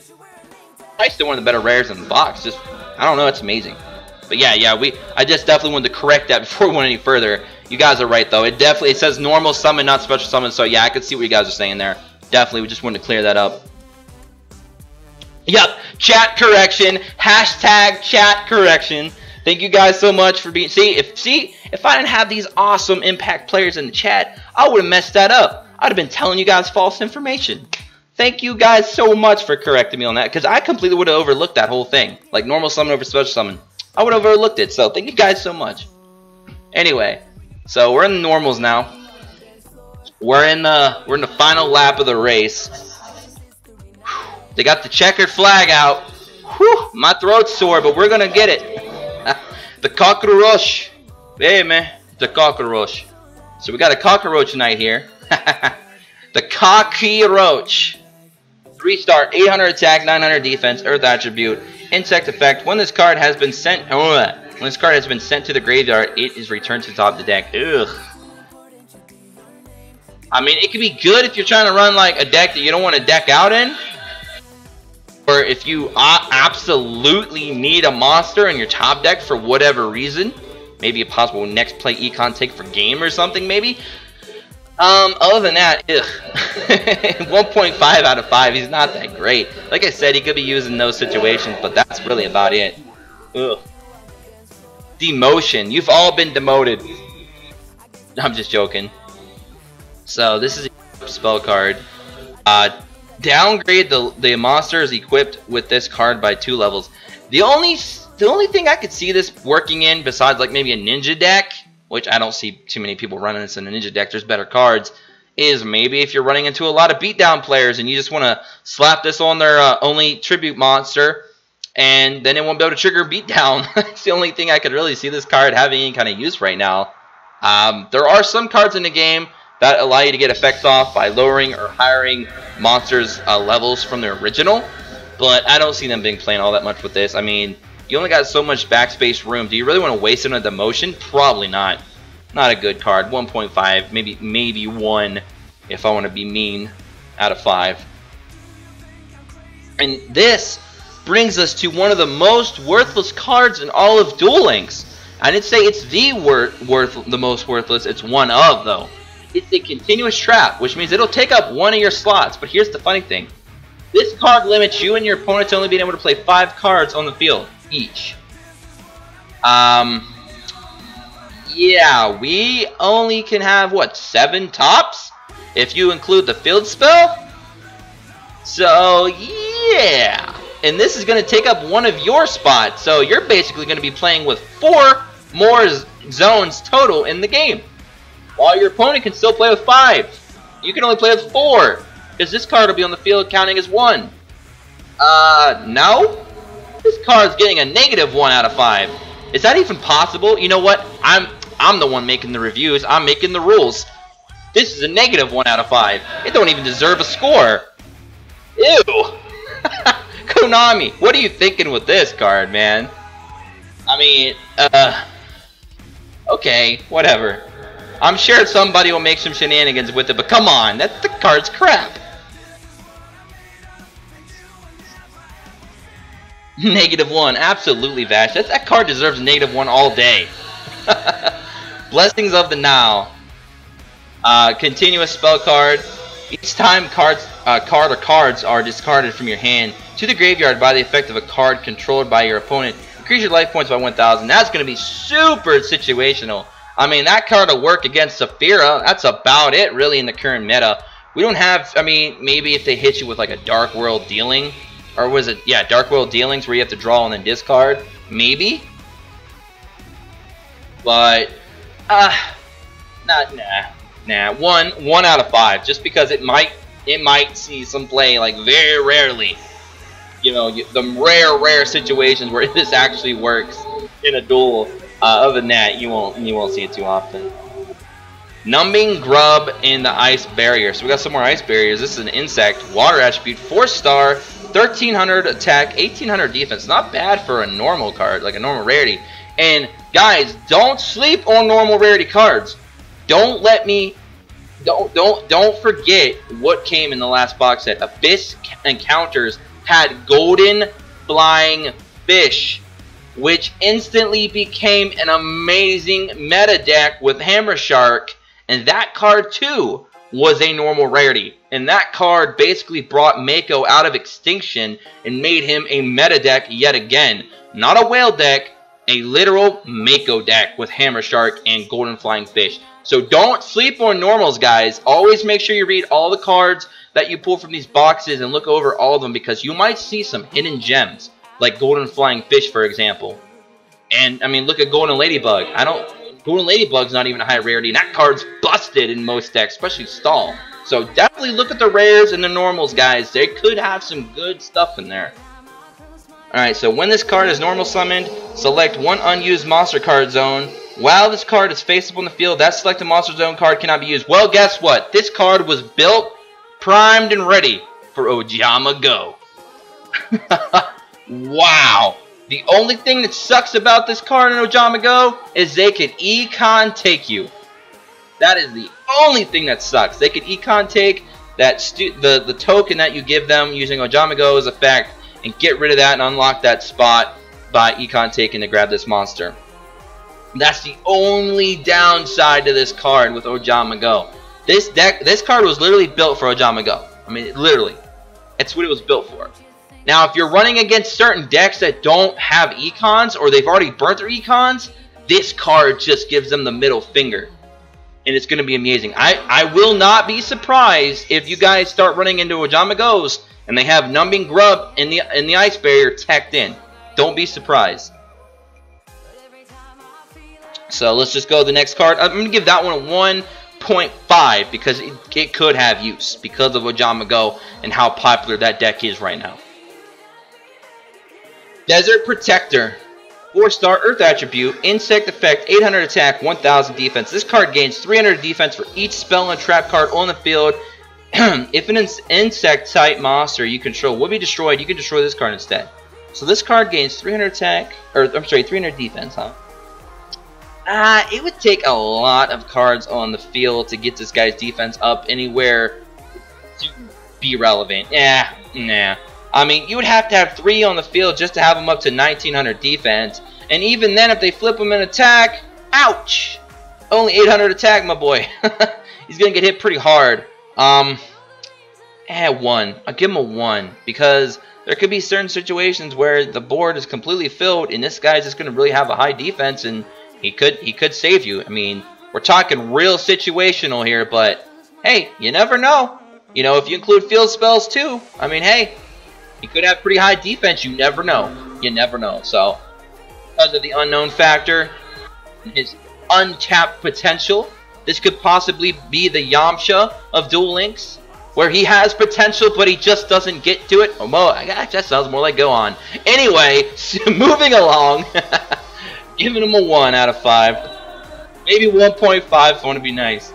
probably still one of the better rares in the box. Just, I don't know, it's amazing. But yeah, I just definitely wanted to correct that before we went any further. You guys are right though. It says normal summon, not special summon. So yeah, I could see what you guys are saying there. Definitely, we just wanted to clear that up. Yep, chat correction. Hashtag chat correction. Thank you guys so much for being. See, if I didn't have these awesome Impact players in the chat, I would have messed that up. I'd have been telling you guys false information. Thank you guys so much for correcting me on that, because I completely would have overlooked that whole thing. Like normal summon over special summon. I would have overlooked it, so thank you guys so much. Anyway, so we're in the normals now. We're in the final lap of the race. They got the checkered flag out. Whew, my throat's sore, but we're gonna get it. The Kakarot. Hey man, the Kakarot. So we got a Kakarot tonight here. The Kakarot. 3-star, 800 attack, 900 defense, Earth attribute, insect effect. When this card has been sent, to the graveyard, it is returned to the top of the deck. Ugh. I mean, it could be good if you're trying to run like a deck that you don't want to deck out in, or if you absolutely need a monster in your top deck for whatever reason. Maybe a possible next play econ take for game or something. Maybe. Other than that, ugh. 1.5 out of 5, he's not that great. Like I said, he could be used in those situations, but that's really about it. Ugh. Demotion. You've all been demoted. I'm just joking. So, this is a spell card. Downgrade the monsters equipped with this card by 2 levels. The only thing I could see this working in, besides like maybe a ninja deck, which I don't see too many people running this in a ninja deck, there's better cards, is maybe if you're running into a lot of beatdown players and you just want to slap this on their only tribute monster, and then it won't be able to trigger beatdown. It's the only thing I could really see this card having any kind of use right now. There are some cards in the game that allow you to get effects off by lowering or hiring monsters' levels from their original, but I don't see them being playing all that much with this. I mean, you only got so much backspace room. Do you really want to waste it on a demotion? Probably not. Not a good card. 1.5, maybe 1 if I want to be mean out of 5. And this brings us to one of the most worthless cards in all of Duel Links. I didn't say it's the most worthless. It's one of, though. It's a continuous trap, which means it'll take up one of your slots. But here's the funny thing. This card limits you and your opponent to only being able to play 5 cards on the field each. Yeah, we only can have, what, 7 tops? If you include the field spell? So, yeah. And this is going to take up one of your spots. So, you're basically going to be playing with 4 more zones total in the game. While your opponent can still play with 5. You can only play with 4. Because this card will be on the field counting as 1. No? This card's getting a -1 out of 5. Is that even possible? You know what? I'm the one making the reviews. I'm making the rules. This is a -1 out of 5. It don't even deserve a score. Ew. Konami, what are you thinking with this card, man? I mean, Okay, whatever. I'm sure somebody will make some shenanigans with it, but come on, the card's crap. -1, absolutely, Vash. That card deserves -1 all day. Blessings of the Now. Continuous spell card. Each time card or cards are discarded from your hand to the graveyard by the effect of a card controlled by your opponent, increase your life points by 1,000. That's going to be super situational. I mean, that card will work against Saphira. That's about it, really, in the current meta. We don't have, I mean, maybe if they hit you with like a Dark World Dealing, or was it, yeah, Dark World Dealings where you have to draw and then discard, maybe. But, nah. One out of 5, just because it might see some play, like very rarely. You know, the rare situations where this actually works in a duel. Other than that, you won't see it too often. Numbing Grub in the Ice Barrier. So we got some more Ice Barriers. This is an insect, water attribute, 4-star, 1300 attack, 1800 defense. Not bad for a normal card, like a normal rarity. And guys, don't sleep on normal rarity cards. Don't forget what came in the last box set. Abyss Encounters had Golden Flying Fish, which instantly became an amazing meta deck with Hammer Shark, and that card too was a normal rarity. And that card basically brought Mako out of extinction and made him a meta deck yet again. Not a whale deck, a literal Mako deck with Hammer Shark and Golden Flying Fish. So don't sleep on normals, guys. Always make sure you read all the cards that you pull from these boxes and look over all of them, because you might see some hidden gems, like Golden Flying Fish, for example. And, I mean, look at Golden Ladybug. Golden Ladybug's not even a high rarity, and that card's busted in most decks, especially Stall. So definitely look at the rares and the normals, guys. They could have some good stuff in there. Alright, so when this card is normal summoned, select one unused monster card zone. While this card is face up on the field, that selected monster zone card cannot be used. Well, guess what? This card was built, primed, and ready for Ojama Go. Wow. The only thing that sucks about this card in Ojama Go is they could econ take you. That is the only thing that sucks. They could econ take that the token that you give them using Ojama Go as effect and get rid of that and unlock that spot by econ taking to grab this monster. That's the only downside to this card with Ojama Go. This card was literally built for Ojama Go. I mean, literally. That's what it was built for. Now, if you're running against certain decks that don't have econs, or they've already burnt their econs, this card just gives them the middle finger. And it's going to be amazing. I will not be surprised if you guys start running into Ojama Go's and they have Numbing Grub in the Ice Barrier teched in. Don't be surprised. So let's just go to the next card. I'm going to give that one a 1.5 because it could have use because of Ojama Go and how popular that deck is right now. Desert Protector. 4-star Earth Attribute, Insect Effect, 800 attack, 1000 defense. This card gains 300 defense for each spell and trap card on the field. If an insect type monster you control will be destroyed, you can destroy this card instead. So this card gains 300 attack, or I'm sorry, 300 defense, huh? It would take a lot of cards on the field to get this guy's defense up anywhere to be relevant. Nah. I mean, you would have to have 3 on the field just to have him up to 1900 defense. And even then, if they flip him in attack, ouch! Only 800 attack, my boy. He's going to get hit pretty hard. 1. I'll give him a 1. Because there could be certain situations where the board is completely filled and this guy's just going to really have a high defense and he could save you. I mean, we're talking real situational here, but hey, you never know. You know, if you include field spells too, I mean, hey, he could have pretty high defense. You never know. You never know. So, because of the unknown factor, his untapped potential, this could possibly be the Yamcha of Duel Links, where he has potential, but he just doesn't get to it. Oh, that sounds more like Go On. Anyway, moving along. Giving him a 1 out of 5. Maybe 1.5 if I want to be nice.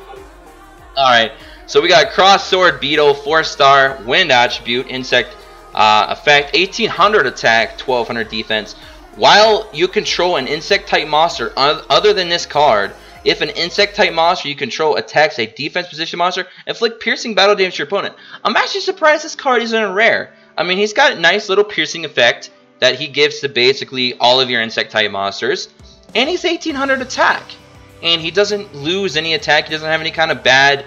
Alright, so we got Cross Sword Beetle, 4-star, Wind Attribute, Insect Effect, 1800 attack, 1200 defense. while you control an insect type monster other than this card, if an insect type monster you control attacks a defense position monster, inflict piercing battle damage to your opponent. I'm actually surprised this card isn't a rare. I mean, he's got a nice little piercing effect that he gives to basically all of your insect type monsters. And he's 1800 attack. And he doesn't lose any attack. He doesn't have any kind of bad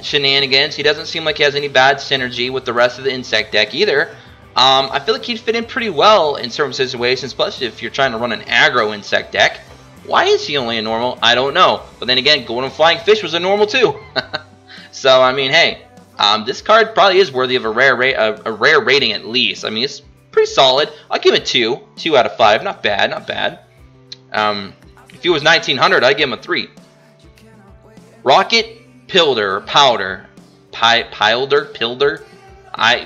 shenanigans. He doesn't seem like he has any bad synergy with the rest of the insect deck either. I feel like he'd fit in pretty well in certain situations, plus if you're trying to run an aggro insect deck. Why is he only a normal? I don't know. But then again, Golden Flying Fish was a normal too. So, I mean, hey, this card probably is worthy of a rare rating at least. I mean, it's pretty solid. I'll give it 2. 2 out of 5. Not bad, not bad. If he was 1900, I'd give him a 3. Rocket Pilder, Powder. Pilder?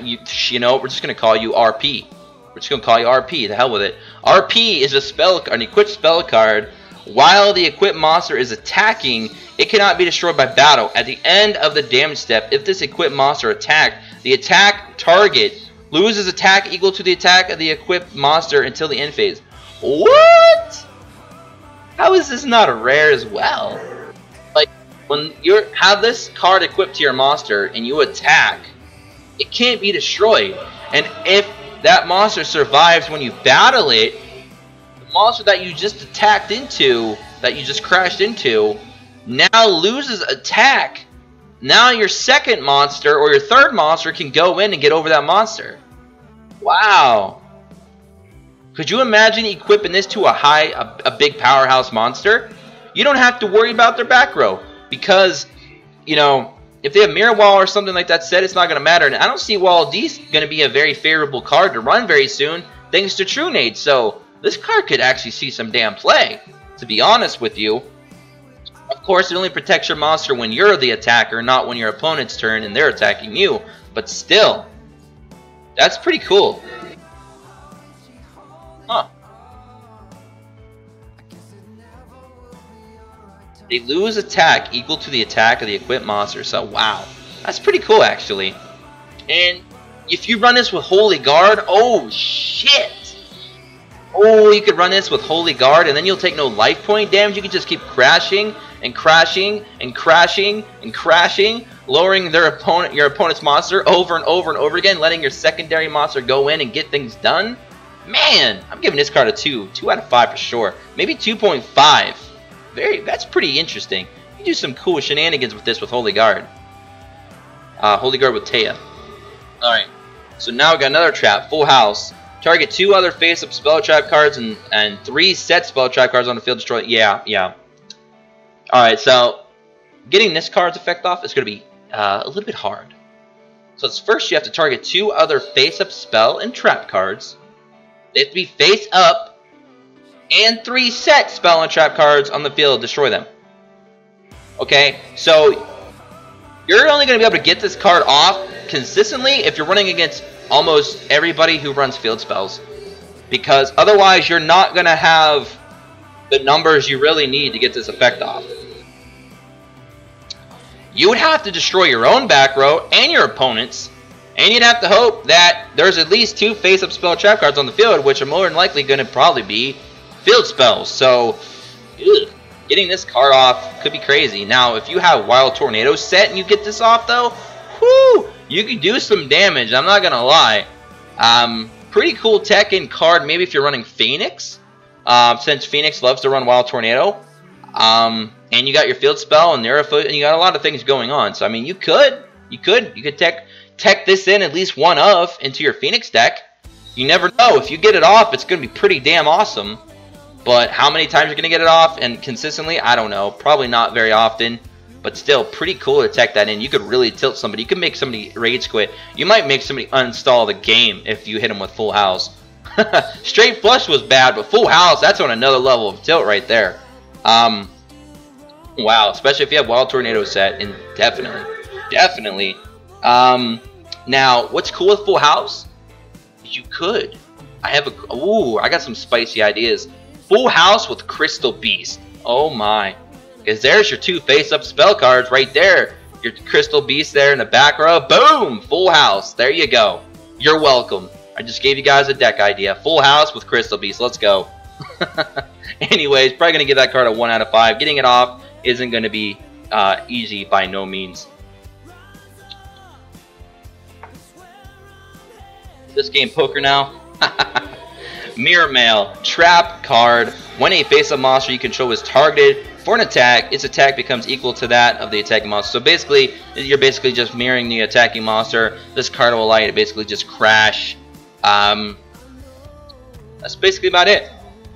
You know, we're just going to call you RP. We're just going to call you RP. The hell with it. RP is an equipped spell card. While the equipped monster is attacking, it cannot be destroyed by battle. At the end of the damage step, if this equipped monster attacked, the attack target loses attack equal to the attack of the equipped monster until the end phase. What? How is this not a rare as well? Like, when you have this card equipped to your monster and you attack, it can't be destroyed. And if that monster survives when you battle it, the monster that you just attacked into, that you just crashed into, now loses attack. Now your second monster or your third monster can go in and get over that monster. Wow. Could you imagine equipping this to a big powerhouse monster? You don't have to worry about their back row because, you know, if they have Mirror Wall or something like that set, it's not going to matter. And I don't see Wall D's going to be a very favorable card to run very soon, thanks to True Nade. So this card could actually see some damn play, to be honest with you. Of course, it only protects your monster when you're the attacker, not when your opponent's turn and they're attacking you. But still, that's pretty cool. Huh. They lose attack equal to the attack of the equipped monster. So, wow. That's pretty cool, actually. And if you run this with Holy Guard, oh, shit. Oh, you could run this with Holy Guard, and then you'll take no life point damage. You can just keep crashing and crashing and crashing and crashing, lowering your opponent's monster over and over and over again, letting your secondary monster go in and get things done. Man, I'm giving this card a 2. 2 out of 5 for sure. Maybe 2.5. That's pretty interesting. You can do some cool shenanigans with this with Holy Guard. Holy Guard with Taya. Alright, so now we got another trap. Full House. Target 2 other face-up spell trap cards and 3 set spell trap cards on the field. Destroy. Yeah. Alright, so getting this card's effect off is going to be a little bit hard. So it's first you have to target 2 other face-up spell and trap cards. They have to be face-up. And 3 set spell and trap cards on the field. Destroy them. Okay, so you're only going to be able to get this card off consistently if you're running against almost everybody who runs field spells. Because otherwise you're not going to have the numbers you really need to get this effect off. You would have to destroy your own back row and your opponent's. And you'd have to hope that there's at least 2 face-up spell trap cards on the field, which are more than likely going to probably be field spells. So, getting this card off could be crazy. Now, if you have Wild Tornado set and you get this off, though, whoo, you can do some damage. I'm not going to lie. Pretty cool tech in card, maybe if you're running Phoenix, since Phoenix loves to run Wild Tornado. And you got your field spell and Nerefoot, and you got a lot of things going on. So, I mean, you could tech this in at least one of into your Phoenix deck. You never know. If you get it off, it's going to be pretty damn awesome. But how many times you're going to get it off and consistently, I don't know. Probably not very often. But still, pretty cool to tech that in. You could really tilt somebody. You could make somebody rage quit. You might make somebody uninstall the game if you hit them with Full House. Straight Flush was bad, but Full House, that's on another level of tilt right there. Wow, especially if you have Wild Tornado set, and definitely. Now, what's cool with Full House? You could. I got some spicy ideas. Full House with Crystal Beast. Oh my. Because there's your 2 face-up spell cards right there. Your Crystal Beast there in the back row. Boom! Full House. There you go. You're welcome. I just gave you guys a deck idea. Full house with Crystal Beast. Let's go. Anyways, probably going to give that card a 1 out of 5. Getting it off isn't going to be easy by no means. This game poker now. Mirror Mail. Trap card. When a face-up monster you control is targeted for an attack, its attack becomes equal to that of the attacking monster. So basically, you're basically just mirroring the attacking monster. This card will allow you to basically just crash. That's basically about it.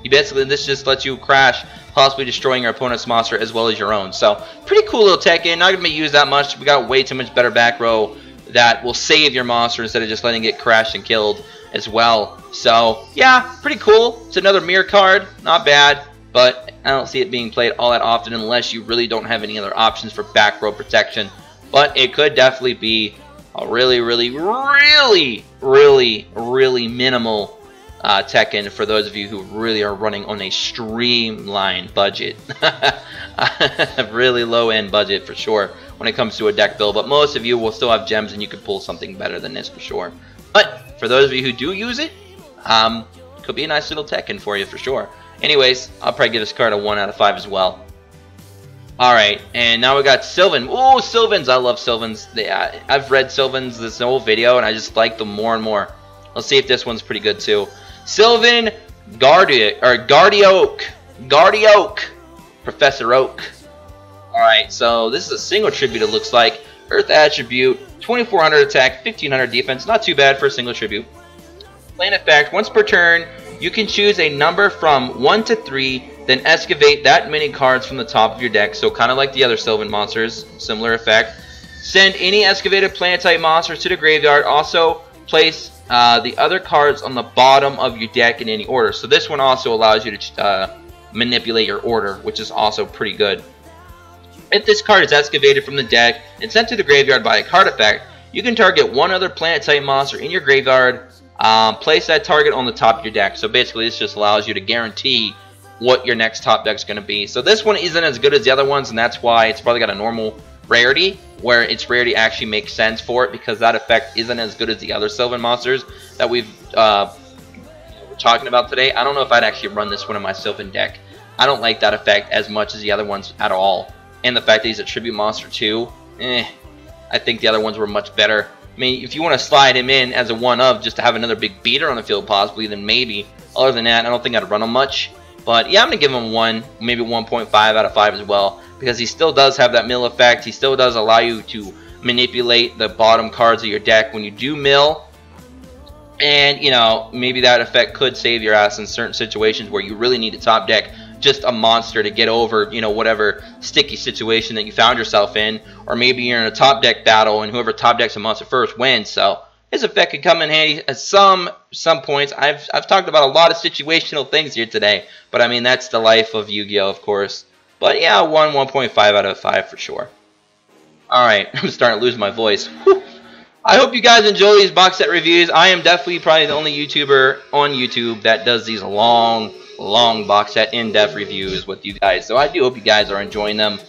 This just lets you crash, possibly destroying your opponent's monster as well as your own. So pretty cool little tech in. Not going to be used that much. We got way too much better back row that will save your monster instead of just letting it crashed and killed as well. So yeah, pretty cool. It's another mirror card. Not bad, but I don't see it being played all that often unless you really don't have any other options for back row protection. But it could definitely be a really minimal Tekken for those of you who really are running on a streamlined budget. A really low end budget for sure when it comes to a deck build, but most of you will still have gems and you could pull something better than this for sure. But for those of you who do use it, could be a nice little Tekken for you for sure. Anyways, I'll probably give this card a 1 out of 5 as well. Alright, and now we got Sylvan. Oh, Sylvans! I love Sylvans. I've read Sylvans this whole video and I just like them more and more. Let's see if this one's pretty good too. Sylvan Guardioak. Professor Oak. Alright, so this is a single tribute it looks like. Earth attribute, 2400 attack, 1500 defense. Not too bad for a single tribute. Plan effect, once per turn, you can choose a number from 1 to 3, then excavate that many cards from the top of your deck. So kind of like the other Sylvan monsters, similar effect. Send any excavated plant type monsters to the graveyard. Also place the other cards on the bottom of your deck in any order. So this one also allows you to manipulate your order, which is also pretty good. If this card is excavated from the deck and sent to the graveyard by a card effect, you can target one other plant type monster in your graveyard. Place that target on the top of your deck. So basically this just allows you to guarantee what your next top deck is going to be. So this one isn't as good as the other ones, and that's why it's probably got a normal rarity, where its rarity actually makes sense for it, because that effect isn't as good as the other Sylvan monsters that we're talking about today. I don't know if I'd actually run this one in my Sylvan deck. I don't like that effect as much as the other ones at all. And the fact that he's a tribute monster too, I think the other ones were much better. I mean, if you want to slide him in as a one-of just to have another big beater on the field possibly, then maybe. Other than that, I don't think I'd run him much. But yeah, I'm going to give him 1, maybe 1.5 out of 5 as well, because he still does have that mill effect. He still does allow you to manipulate the bottom cards of your deck when you do mill. And, you know, maybe that effect could save your ass in certain situations where you really need to top deck just a monster to get over, you know, whatever sticky situation that you found yourself in. Or maybe you're in a top deck battle and whoever top decks a monster first wins. So his effect could come in handy at some points. I've talked about a lot of situational things here today, but I mean, that's the life of Yu-Gi-Oh, of course. But yeah, 1.5 out of 5 for sure. Alright, I'm starting to lose my voice. Whew. I hope you guys enjoy these box set reviews. I am definitely probably the only YouTuber on YouTube that does these long box set in-depth reviews with you guys. So I do hope you guys are enjoying them.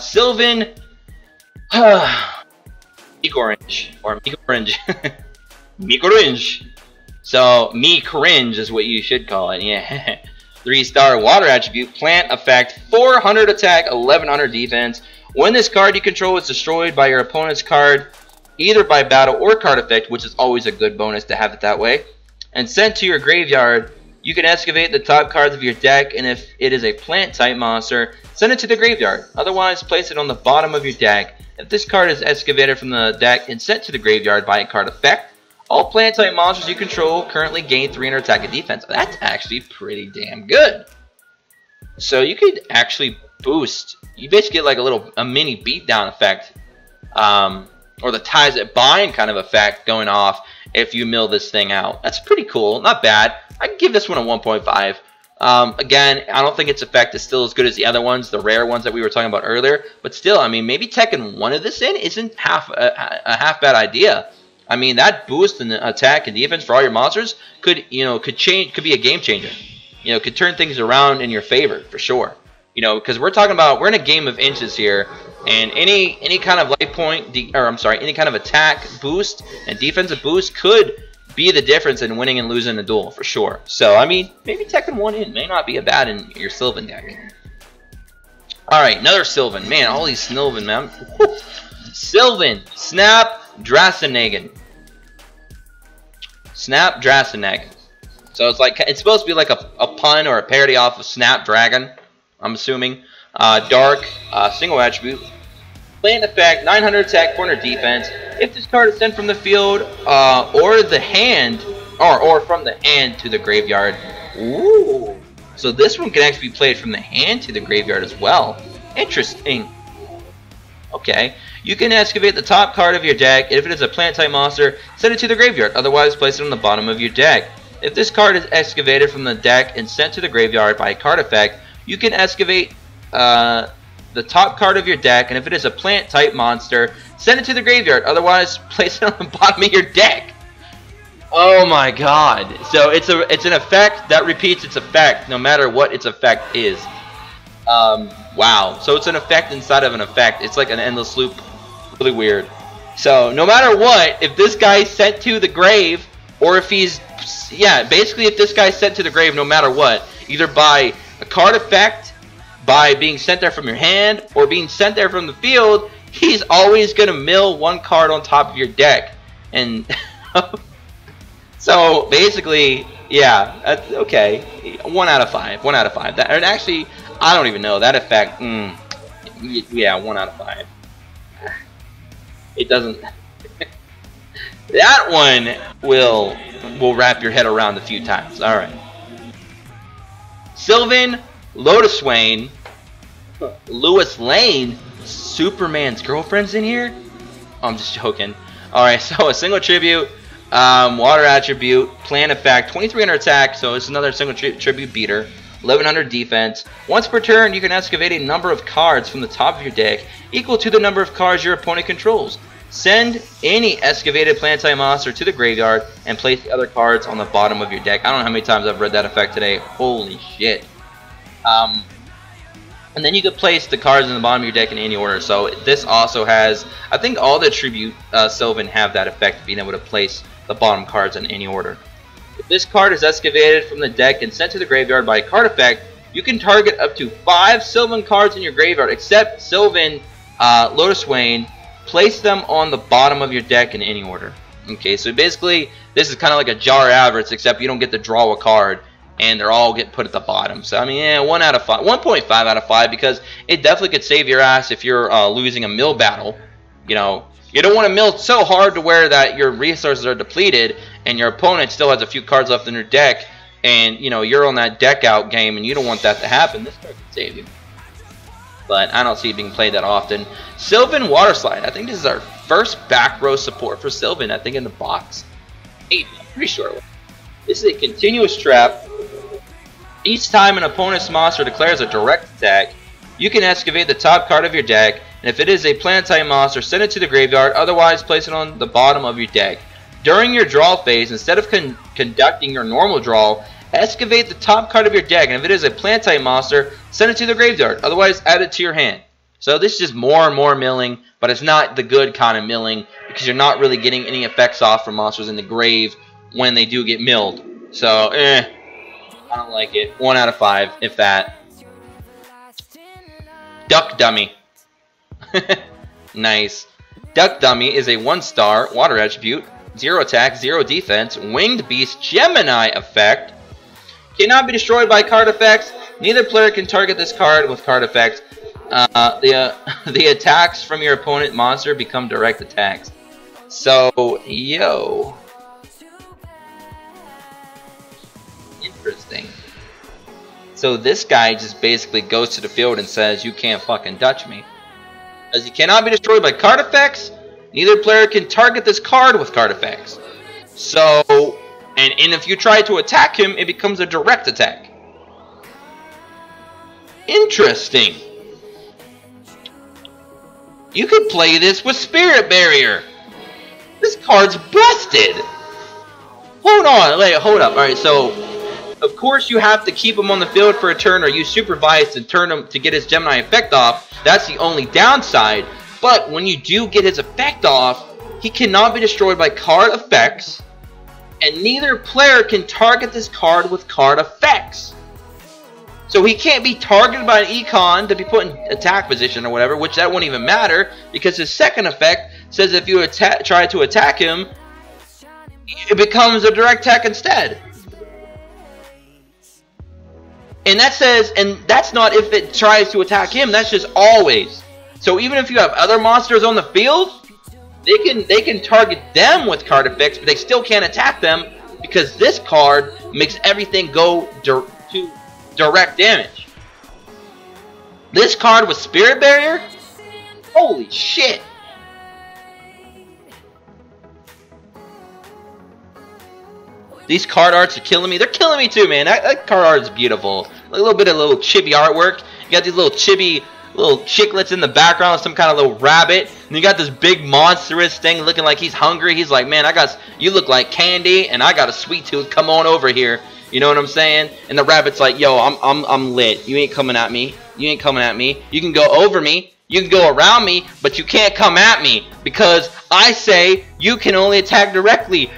Sylvan Meek-Orange, or Meek-Orange. Meek-Orange. So, Meek-Orange is what you should call it, yeah. 3-star water attribute, plant effect, 400 attack, 1100 defense. When this card you control is destroyed by your opponent's card, either by battle or card effect, which is always a good bonus to have it that way, and sent to your graveyard, you can excavate the top cards of your deck, and if it is a plant type monster, send it to the graveyard. Otherwise, place it on the bottom of your deck. If this card is excavated from the deck and sent to the graveyard by a card effect, all plant type monsters you control currently gain 300 attack and defense. That's actually pretty damn good. So you could actually boost. You basically get like a mini beatdown effect, or the ties that bind kind of effect going off if you mill this thing out. That's pretty cool. Not bad. I can give this one a 1.5. Again, I don't think its effect is still as good as the other ones, the rare ones that we were talking about earlier. But still, I mean, maybe Tekken 1 of this in isn't a half bad idea. I mean, that boost in the attack and defense for all your monsters could be a game changer. You know, could turn things around in your favor for sure. You know, because we're in a game of inches here, and any kind of life point, any kind of attack boost and defensive boost could be the difference in winning and losing a duel for sure. So I mean, maybe Tekken 1 in may not be a bad in your Sylvan deck. All right, another Sylvan. Man, all these Sylvan, man. Sylvan Snap Drasenagan. Snap Drasenagan. So it's like, it's supposed to be like a pun or a parody off of Snapdragon, I'm assuming. Dark, single attribute. Plant effect, 900 attack, 400 defense. If this card is sent from the field or the hand, or from the hand to the graveyard. Ooh. So this one can actually be played from the hand to the graveyard as well. Interesting. Okay. You can excavate the top card of your deck. If it is a plant type monster, send it to the graveyard. Otherwise, place it on the bottom of your deck. If this card is excavated from the deck and sent to the graveyard by a card effect, you can excavate the top card of your deck, and if it is a plant type monster, send it to the graveyard. Otherwise, place it on the bottom of your deck. Oh my god. So it's an effect that repeats its effect no matter what its effect is. Wow. So it's an effect inside of an effect. It's like an endless loop. Really weird. So no matter what, if this guy's sent to the grave, or if he's, yeah, basically if this guy's sent to the grave no matter what, either by a card effect, by being sent there from your hand, or being sent there from the field, he's always going to mill one card on top of your deck. And so basically, yeah, that's okay. 1 out of 5. 1 out of 5. That, and actually, I don't even know that effect. Yeah, 1 out of 5. It doesn't. That one will wrap your head around a few times. All right. Sylvan Lotus Swain, Lewis Lane, Superman's girlfriend's in here. Oh, I'm just joking. All right, so a single tribute, water attribute, plant effect, 2300 attack. So it's another single tribute beater. 1100 defense. Once per turn, you can excavate a number of cards from the top of your deck equal to the number of cards your opponent controls. Send any excavated plant type monster to the graveyard and place the other cards on the bottom of your deck. I don't know how many times I've read that effect today. Holy shit. And then you can place the cards in the bottom of your deck in any order. So this also has, I think all the tribute Sylvan have that effect, being able to place the bottom cards in any order. If this card is excavated from the deck and sent to the graveyard by a card effect, you can target up to 5 Sylvan cards in your graveyard, except Sylvan Lotus Swain. Place them on the bottom of your deck in any order. Okay, so basically, this is kind of like a jar avarice, except you don't get to draw a card, and they're all get put at the bottom. So I mean, yeah, 1 out of 5, 1.5 out of 5, because it definitely could save your ass if you're losing a mill battle. You know, you don't want to mill so hard to where that your resources are depleted, and your opponent still has a few cards left in their deck, and you know you're on that deck out game, and you don't want that to happen. This card can save you. But I don't see it being played that often. Sylvan Water Slide. I think this is our first back row support for Sylvan, I think, in the box. Maybe, I'm pretty sure. This is a continuous trap. Each time an opponent's monster declares a direct attack, you can excavate the top card of your deck, and if it is a plant type monster, send it to the graveyard, otherwise place it on the bottom of your deck. During your draw phase, instead of conducting your normal draw, excavate the top card of your deck, and if it is a plant type monster, send it to the graveyard. Otherwise, add it to your hand. So this is just more and more milling, but it's not the good kind of milling, because you're not really getting any effects off from monsters in the grave when they do get milled. So, I don't like it. 1 out of 5, if that. Duck Dummy. Nice. Duck Dummy is a 1-star water attribute, 0 attack, 0 defense, winged beast Gemini effect. Cannot be destroyed by card effects. Neither player can target this card with card effects. The attacks from your opponent monster become direct attacks. So, yo. Interesting. So this guy just basically goes to the field and says, you can't fucking touch me. As he cannot be destroyed by card effects, neither player can target this card with card effects. So... And if you try to attack him, it becomes a direct attack. Interesting. You could play this with Spirit Barrier. This card's busted. Hold on, wait, hold up. Alright, so, of course you have to keep him on the field for a turn or use Supervise to turn him to get his Gemini effect off. That's the only downside. But when you do get his effect off, he cannot be destroyed by card effects. and neither player can target this card with card effects. So he can't be targeted by an econ to be put in attack position or whatever, which that won't even matter because his second effect says if you try to attack him, it becomes a direct attack instead. And that says, and that's not if it tries to attack him, that's just always. So even if you have other monsters on the field, they can target them with card effects, but they still can't attack them because this card makes everything go to direct damage. This card with Spirit Barrier? Holy shit. These card arts are killing me. They're killing me too, man. That card art is beautiful. A little bit of little chibi artwork. You got these little chibi little chiclets in the background, some kind of little rabbit. And you got this big monstrous thing looking like he's hungry. He's like, man, you look like candy, and I got a sweet tooth. Come on over here. You know what I'm saying? And the rabbit's like, yo, I'm lit. You ain't coming at me. You ain't coming at me. You can go over me. You can go around me, but you can't come at me because I say you can only attack directly.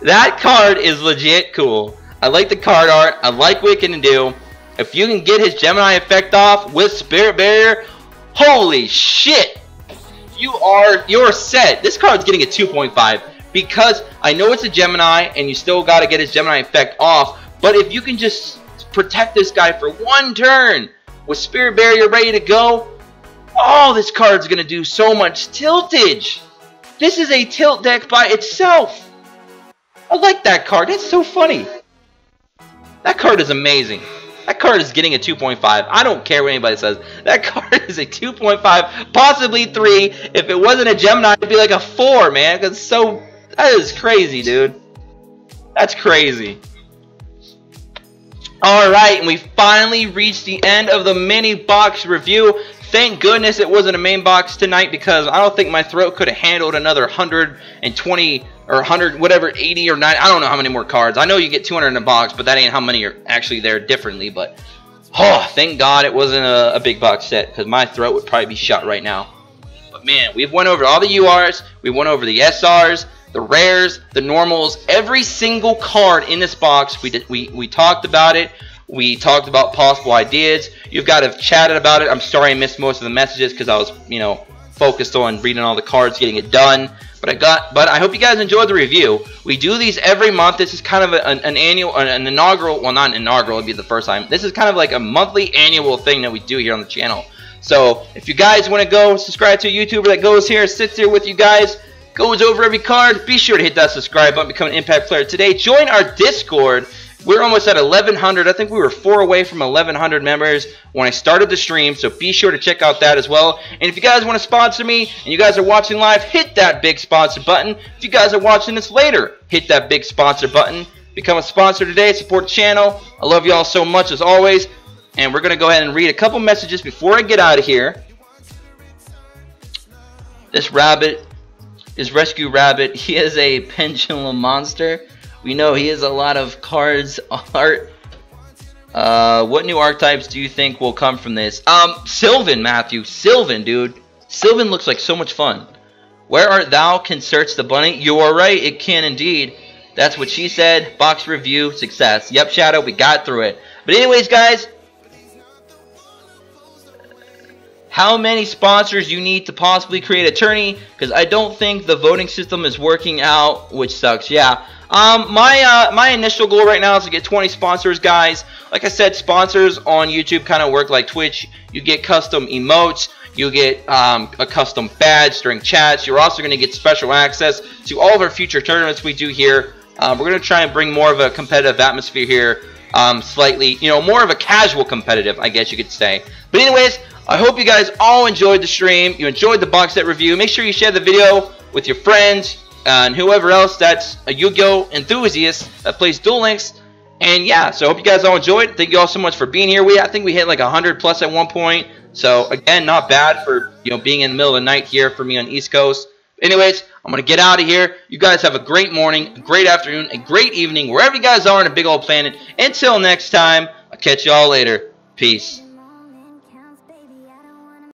That card is legit cool. I like the card art. I like what it can do. If you can get his Gemini effect off with Spirit Barrier, holy shit. You're set. This card's getting a 2.5 because I know it's a Gemini and you still got to get his Gemini effect off, but if you can just protect this guy for one turn with Spirit Barrier ready to go, oh, this card's going to do so much tiltage. This is a tilt deck by itself. I like that card. That's so funny. That card is amazing. That card is getting a 2.5. I don't care what anybody says. That card is a 2.5, possibly 3. If it wasn't a Gemini, it'd be like a 4, man. That is crazy, dude. That's crazy. Alright, and we finally reached the end of the mini box review. Thank goodness it wasn't a main box tonight because I don't think my throat could have handled another 120 or 100, whatever, 80 or 90. I don't know how many more cards. I know you get 200 in a box, but that ain't how many are actually there differently. But, oh, thank God it wasn't a big box set because my throat would probably be shut right now. But, man, we've went over all the URs. We went over the SRs, the rares, the normals, every single card in this box. We talked about it. We talked about possible ideas. You've got to have chatted about it. I'm sorry I missed most of the messages because I was, focused on reading all the cards, getting it done. But I hope you guys enjoyed the review. We do these every month. This is kind of an inaugural, well, not an inaugural, it'd be the first time. This is kind of like a monthly annual thing that we do here on the channel. So if you guys want to go subscribe to a YouTuber that goes here, sits here with you guys, goes over every card, be sure to hit that subscribe button, become an Impact player today. Join our Discord. We're almost at 1,100. I think we were 4 away from 1,100 members when I started the stream, so be sure to check out that as well. And if you guys want to sponsor me and you guys are watching live, hit that big sponsor button. If you guys are watching this later, hit that big sponsor button. Become a sponsor today, support the channel. I love you all so much as always. And we're going to go ahead and read a couple messages before I get out of here. This rabbit is Rescue Rabbit. He is a pendulum monster. We know he has a lot of cards art. What new archetypes do you think will come from this? Sylvan, Matthew. Sylvan, dude. Sylvan looks like so much fun. Where art thou can search the bunny? You are right, it can indeed. That's what she said. Box review, success. Yep, Shadow, we got through it. But anyways, guys, how many sponsors you need to possibly create a tourney? Because I don't think the voting system is working out, which sucks. Yeah. My initial goal right now is to get 20 sponsors, guys. Like I said, sponsors on YouTube kind of work like Twitch. You get custom emotes. You get a custom badge during chats. You're also going to get special access to all of our future tournaments we do here. We're going to try and bring more of a competitive atmosphere here. Slightly, more of a casual competitive, I guess you could say. But anyways, I hope you guys all enjoyed the stream. You enjoyed the box set review. Make sure you share the video with your friends and whoever else that's a Yu-Gi-Oh enthusiast that plays Duel Links. And yeah, so I hope you guys all enjoyed. Thank you all so much for being here. I think we hit like 100 plus at one point. So again, not bad for being in the middle of the night here for me on the East Coast. Anyways, I'm gonna get out of here. You guys have a great morning, a great afternoon, a great evening, wherever you guys are on a big old planet. Until next time, I'll catch you all later. Peace.